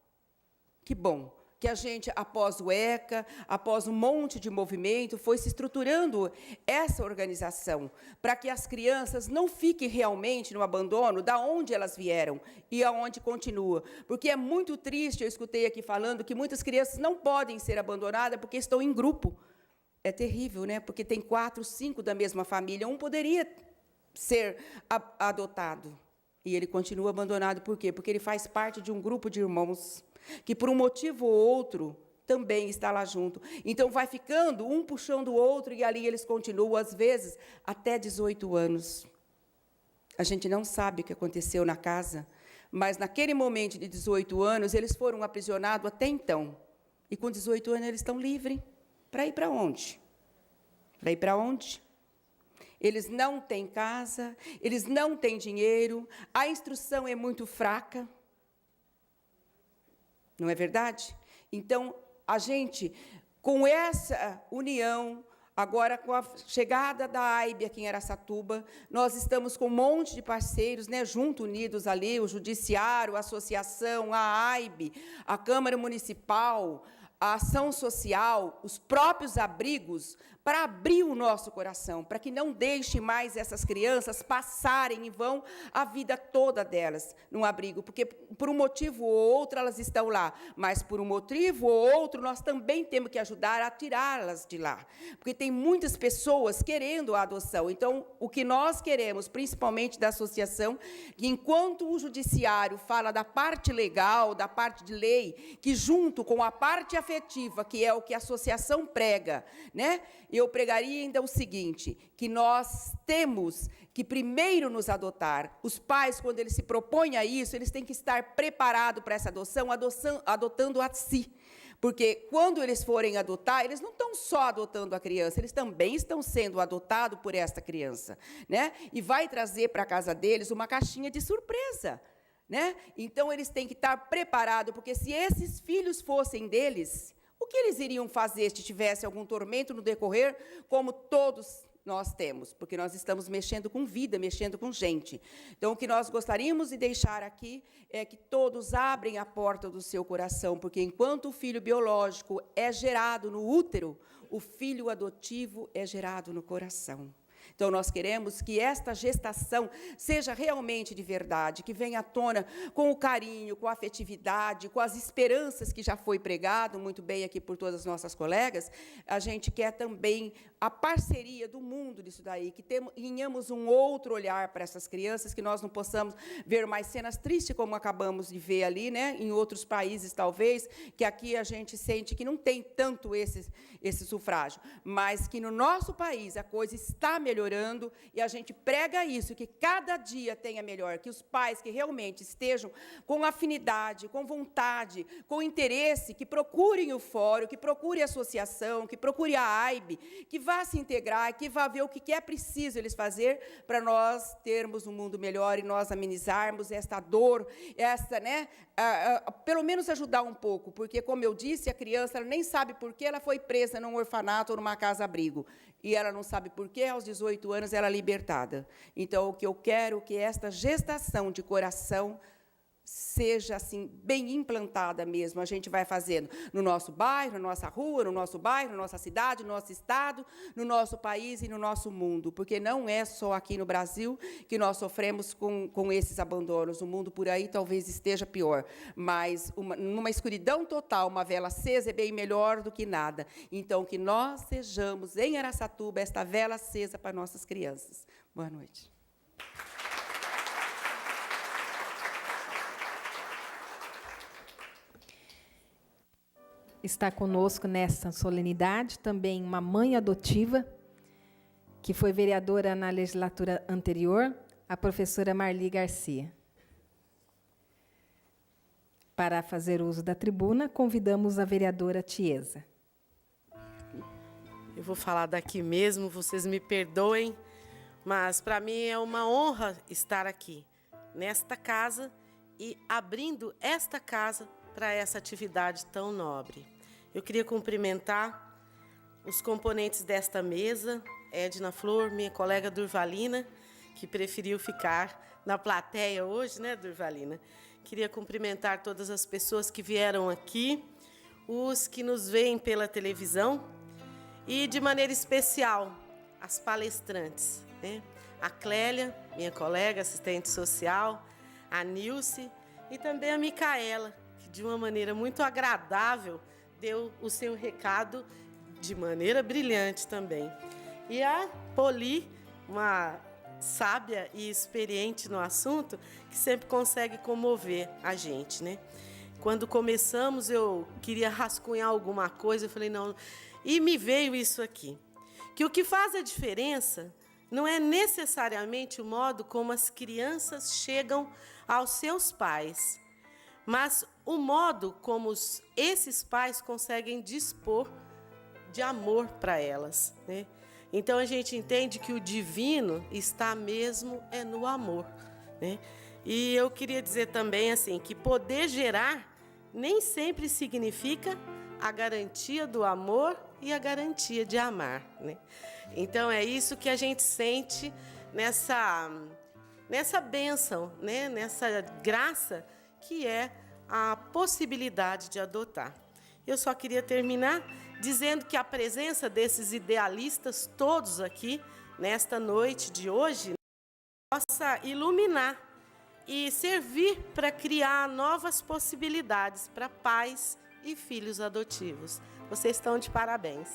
Que bom que a gente, após o ECA, após um monte de movimento, foi se estruturando essa organização, para que as crianças não fiquem realmente no abandono da onde elas vieram e aonde continua. Porque é muito triste, eu escutei aqui falando, que muitas crianças não podem ser abandonadas porque estão em grupo. É terrível, né? Porque tem 4, 5 da mesma família, um poderia ser adotado, e ele continua abandonado. Por quê? Porque ele faz parte de um grupo de irmãos, que, por um motivo ou outro, também está lá junto. Então, vai ficando um puxando o outro, e ali eles continuam, às vezes, até 18 anos. A gente não sabe o que aconteceu na casa, mas, naquele momento de 18 anos, eles foram aprisionados até então. E, com 18 anos, eles estão livres. Para ir para onde? Para ir para onde? Eles não têm casa, eles não têm dinheiro, a instrução é muito fraca. Não é verdade? Então, a gente, com essa união, agora com a chegada da AIB aqui em Araçatuba, nós estamos com um monte de parceiros, né, junto, unidos ali, o Judiciário, a Associação, a AIB, a Câmara Municipal, a Ação Social, os próprios abrigos, para abrir o nosso coração, para que não deixe mais essas crianças passarem em vão a vida toda delas num abrigo, porque, por um motivo ou outro, elas estão lá, mas, por um motivo ou outro, nós também temos que ajudar a tirá-las de lá, porque tem muitas pessoas querendo a adoção. Então, o que nós queremos, principalmente da associação, que, enquanto o judiciário fala da parte legal, da parte de lei, que, junto com a parte afetiva, que é o que a associação prega, né? Eu pregaria ainda o seguinte, que nós temos que primeiro nos adotar. Os pais, quando eles se propõem a isso, eles têm que estar preparados para essa adoção, adotando a si. Porque, quando eles forem adotar, eles não estão só adotando a criança, eles também estão sendo adotados por esta criança, né? E vai trazer para a casa deles uma caixinha de surpresa, né? Então, eles têm que estar preparados, porque, se esses filhos fossem deles, o que eles iriam fazer se tivesse algum tormento no decorrer, como todos nós temos? Porque nós estamos mexendo com vida, mexendo com gente. Então, o que nós gostaríamos de deixar aqui é que todos abrem a porta do seu coração, porque, enquanto o filho biológico é gerado no útero, o filho adotivo é gerado no coração. Então, nós queremos que esta gestação seja realmente de verdade, que venha à tona com o carinho, com a afetividade, com as esperanças que já foi pregado muito bem aqui por todas as nossas colegas. A gente quer também a parceria do mundo disso daí, que tenhamos um outro olhar para essas crianças, que nós não possamos ver mais cenas tristes, como acabamos de ver ali, né, em outros países, talvez, que aqui a gente sente que não tem tanto esse sufrágio, mas que no nosso país a coisa está melhorando, e a gente prega isso, que cada dia tenha melhor, que os pais que realmente estejam com afinidade, com vontade, com interesse, que procurem o fórum, que procurem a associação, que procurem a AIB, que vá se integrar, que vá ver o que é preciso eles fazer para nós termos um mundo melhor e nós amenizarmos esta dor, né, pelo menos ajudar um pouco, porque, como eu disse, a criança ela nem sabe por que ela foi presa num orfanato ou numa casa-abrigo, e ela não sabe por que, aos 18 os 8 anos, ela é libertada. Então, o que eu quero é que esta gestação de coração seja assim bem implantada mesmo. A gente vai fazendo no nosso bairro, na nossa rua, no nosso bairro, na nossa cidade, no nosso estado, no nosso país e no nosso mundo, porque não é só aqui no Brasil que nós sofremos com esses abandonos. O mundo por aí talvez esteja pior, mas numa escuridão total, uma vela acesa é bem melhor do que nada. Então, que nós sejamos em Araçatuba esta vela acesa para nossas crianças. Boa noite. Está conosco nesta solenidade também uma mãe adotiva, que foi vereadora na legislatura anterior, a professora Marli Garcia. Para fazer uso da tribuna, convidamos a vereadora Tiesa. Eu vou falar daqui mesmo, vocês me perdoem, mas para mim é uma honra estar aqui, nesta casa, e abrindo esta casa para essa atividade tão nobre. Eu queria cumprimentar os componentes desta mesa, Edna Flor, minha colega Durvalina, que preferiu ficar na plateia hoje, né, Durvalina? Queria cumprimentar todas as pessoas que vieram aqui, os que nos veem pela televisão e, de maneira especial, as palestrantes, né? A Clélia, minha colega, assistente social, a Nilce e também a Micaela, que, de uma maneira muito agradável, deu o seu recado de maneira brilhante também. E a Poli, uma sábia e experiente no assunto, que sempre consegue comover a gente, né? Quando começamos, eu queria rascunhar alguma coisa, eu falei, não, e me veio isso aqui, que o que faz a diferença não é necessariamente o modo como as crianças chegam aos seus pais, mas o modo como esses pais conseguem dispor de amor para elas, né? Então, a gente entende que o divino está mesmo no amor, né? E eu queria dizer também assim, que poder gerar nem sempre significa a garantia do amor e a garantia de amar, né? Então, é isso que a gente sente nessa bênção, né? Nessa graça que é a possibilidade de adotar. Eu só queria terminar dizendo que a presença desses idealistas todos aqui, nesta noite de hoje, possa iluminar e servir para criar novas possibilidades para pais e filhos adotivos. Vocês estão de parabéns.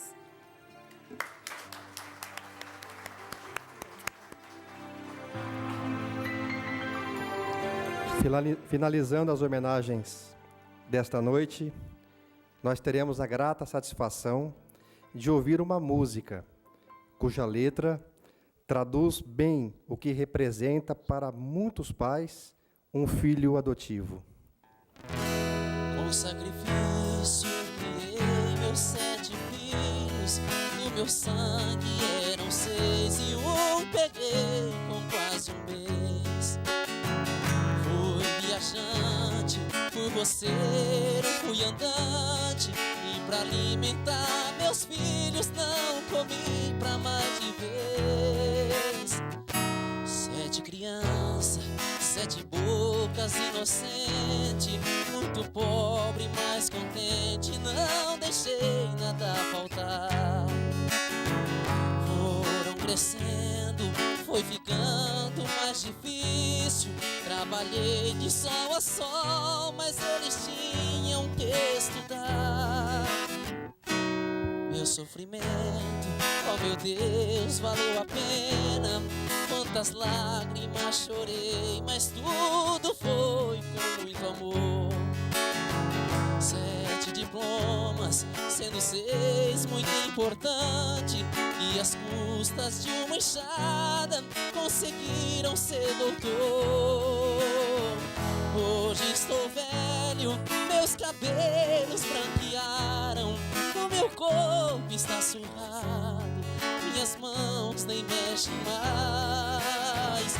Finalizando as homenagens desta noite, nós teremos a grata satisfação de ouvir uma música cuja letra traduz bem o que representa para muitos pais um filho adotivo. Com sacrifício criei meus 7 filhos, do meu sangue eram 6 e um peguei com quase um mês. Fui viajante, por você eu fui andante, e pra alimentar meus filhos não comi pra mais de vez. 7 crianças, 7 bocas inocente, muito pobre, mas contente, não deixei nada faltar. Foram crescendo, foi ficando mais difícil, trabalhei de sol a sol, mas eles tinham que estudar. Meu sofrimento, oh meu Deus, valeu a pena. Quantas lágrimas chorei, mas tudo foi com muito amor. 7 diplomas, sendo 6 muito importante, e às custas de uma enxada conseguiram ser doutor. Hoje estou velho, meus cabelos branquearam, o meu corpo está surrado, minhas mãos nem mexem mais.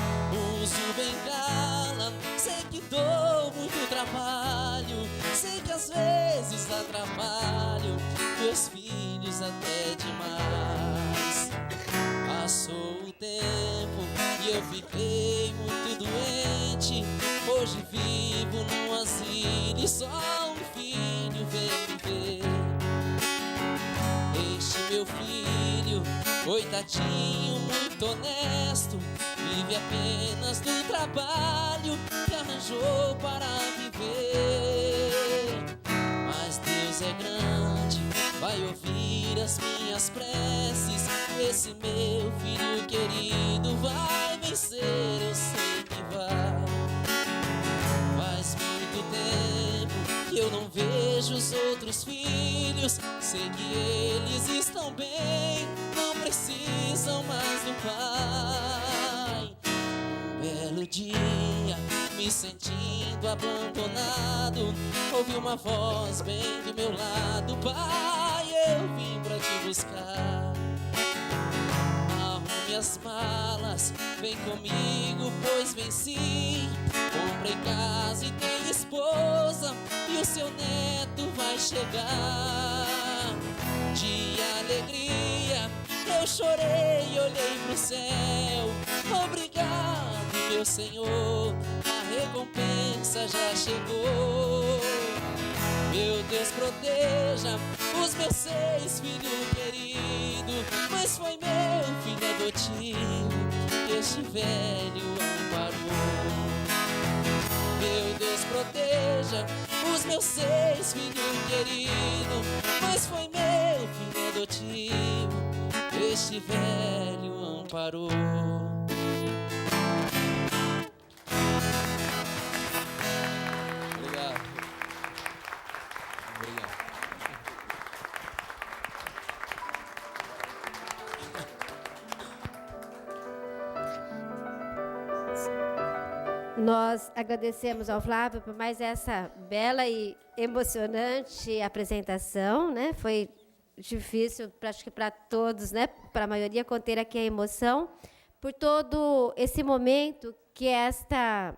Uso bengala, sei que dou muito trabalho, sei que às vezes atrapalho meus filhos até demais. Passou soldadinho muito honesto, vive apenas do trabalho que arranjou para viver. Mas Deus é grande, vai ouvir as minhas preces. Esse meu filho querido vai vencer, eu sei que vai. Faz muito tempo que eu não vejo os outros filhos, sei que eles estão bem, não precisam mais do pai. Um belo dia, me sentindo abandonado, ouvi uma voz bem do meu lado: pai, eu vim pra te buscar. Arrume as malas, vem comigo, pois venci. Comprei casa e tenho esposa, e o seu neto vai chegar. De alegria eu chorei e olhei pro céu. Obrigado, meu Senhor, a recompensa já chegou. Meu Deus, proteja os meus 6 filhos queridos, mas foi meu filho adotivo que este velho amparou. Meu Deus, proteja os meus 6 filhos queridos, mas foi meu filho adotivo este velho amparou. Obrigado. Obrigado. Nós agradecemos ao Flávio por mais essa bela e emocionante apresentação, né? Foi difícil, acho que para todos, né? Para a maioria, conter aqui a emoção, por todo esse momento que esta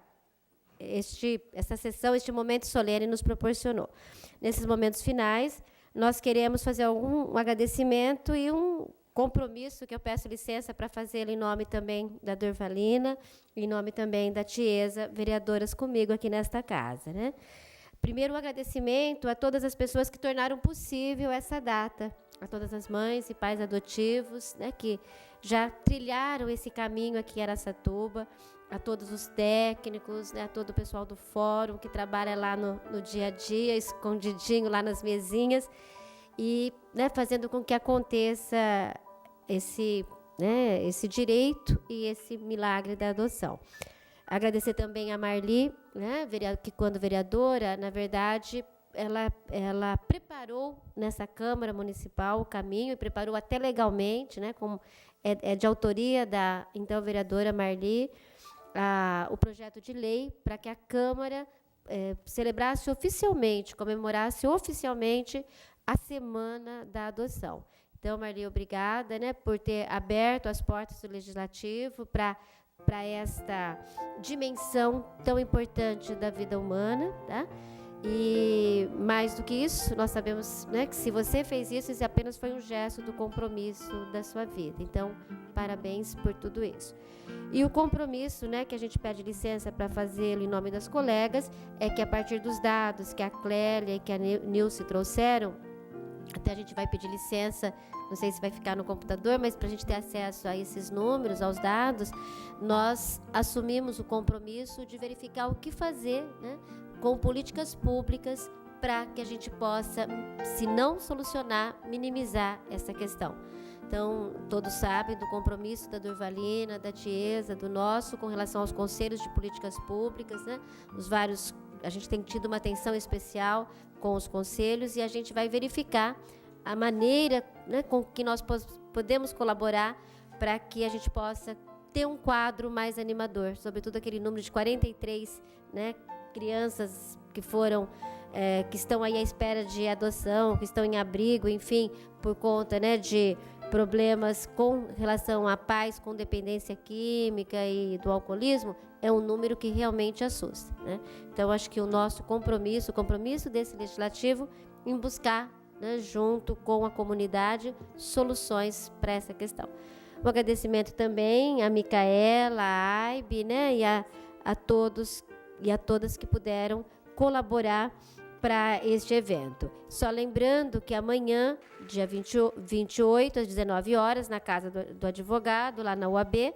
sessão, este momento solene nos proporcionou. Nesses momentos finais, nós queremos fazer um agradecimento e um compromisso que eu peço licença para fazê-lo em nome também da Durvalina, em nome também da Tiesa, vereadoras comigo aqui nesta casa, né? Primeiro, um agradecimento a todas as pessoas que tornaram possível essa data, a todas as mães e pais adotivos, né, que já trilharam esse caminho aqui em Araçatuba, a todos os técnicos, né, a todo o pessoal do fórum que trabalha lá no dia a dia, escondidinho lá nas mesinhas, e, né, fazendo com que aconteça esse direito e esse milagre da adoção. Agradecer também a Marli, né, que quando vereadora, na verdade, ela preparou nessa Câmara Municipal o caminho, e preparou até legalmente, né, como é de autoria da então vereadora Marli, o projeto de lei para que a Câmara celebrasse oficialmente, comemorasse oficialmente a Semana da Adoção. Então, Marli, obrigada, né, por ter aberto as portas do Legislativo para esta dimensão tão importante da vida humana, tá? E, mais do que isso, nós sabemos, né, que se você fez isso apenas foi um gesto do compromisso da sua vida. Então, parabéns por tudo isso. E o compromisso, né, que a gente pede licença para fazê-lo em nome das colegas, é que a partir dos dados que a Clélia e que a Nilce trouxeram, até a gente vai pedir licença, não sei se vai ficar no computador, mas para a gente ter acesso a esses números, aos dados, nós assumimos o compromisso de verificar o que fazer, né, com políticas públicas para que a gente possa, se não solucionar, minimizar essa questão. Então, todos sabem do compromisso da Durvalina, da Tiesa, do nosso, com relação aos conselhos de políticas públicas, né? Os vários, a gente tem tido uma atenção especial com os conselhos e a gente vai verificar a maneira, né, com que nós podemos colaborar para que a gente possa ter um quadro mais animador, sobretudo aquele número de 43, né, crianças que foram, que estão aí à espera de adoção, que estão em abrigo, enfim, por conta, né, de problemas com relação a pais com dependência química e do alcoolismo, é um número que realmente assusta, né? Então, acho que o nosso compromisso, o compromisso desse legislativo, em buscar, né, junto com a comunidade, soluções para essa questão. Um agradecimento também a Micaela, a Aibe, né, e a todos e a todas que puderam colaborar para este evento. Só lembrando que amanhã, dia 28, às 19 horas, na Casa do Advogado, lá na UAB,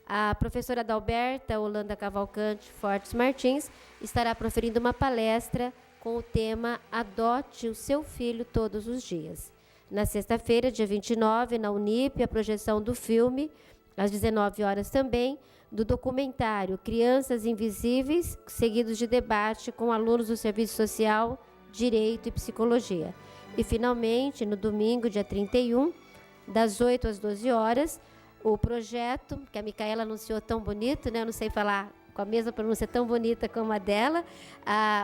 a professora Adalberta Holanda Cavalcante Fortes Martins estará proferindo uma palestra com o tema Adote o seu filho todos os dias. Na sexta-feira, dia 29, na Unip, a projeção do filme, às 19 horas também, do documentário Crianças Invisíveis, seguidos de debate com alunos do Serviço Social, Direito e Psicologia. E, finalmente, no domingo, dia 31, das 8 às 12 horas, o projeto, que a Micaela anunciou tão bonito, né? Eu não sei falar com a mesma pronúncia tão bonita como a dela,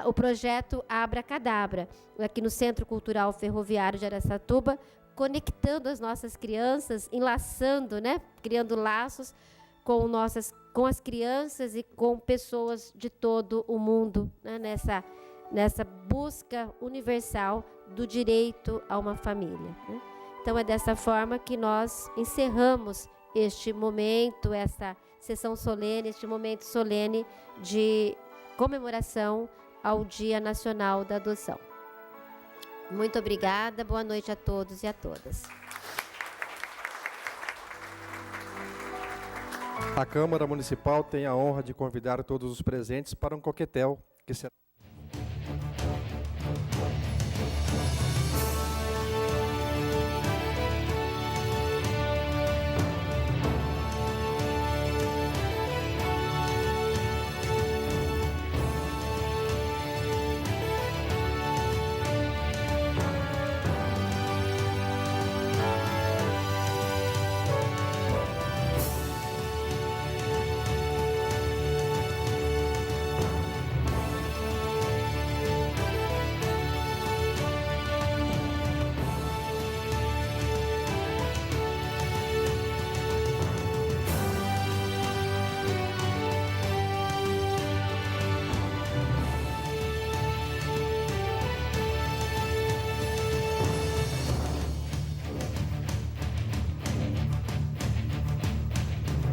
o projeto Abracadabra, aqui no Centro Cultural Ferroviário de Araçatuba, conectando as nossas crianças, enlaçando, né? Criando laços com as crianças e com pessoas de todo o mundo, né? Nessa busca universal do direito a uma família, né? Então, é dessa forma que nós encerramos este momento, essa sessão solene, este momento solene de comemoração ao Dia Nacional da Adoção. Muito obrigada, boa noite a todos e a todas. A Câmara Municipal tem a honra de convidar todos os presentes para um coquetel que será...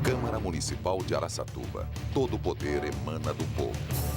Câmara Municipal de Araçatuba. Todo o poder emana do povo.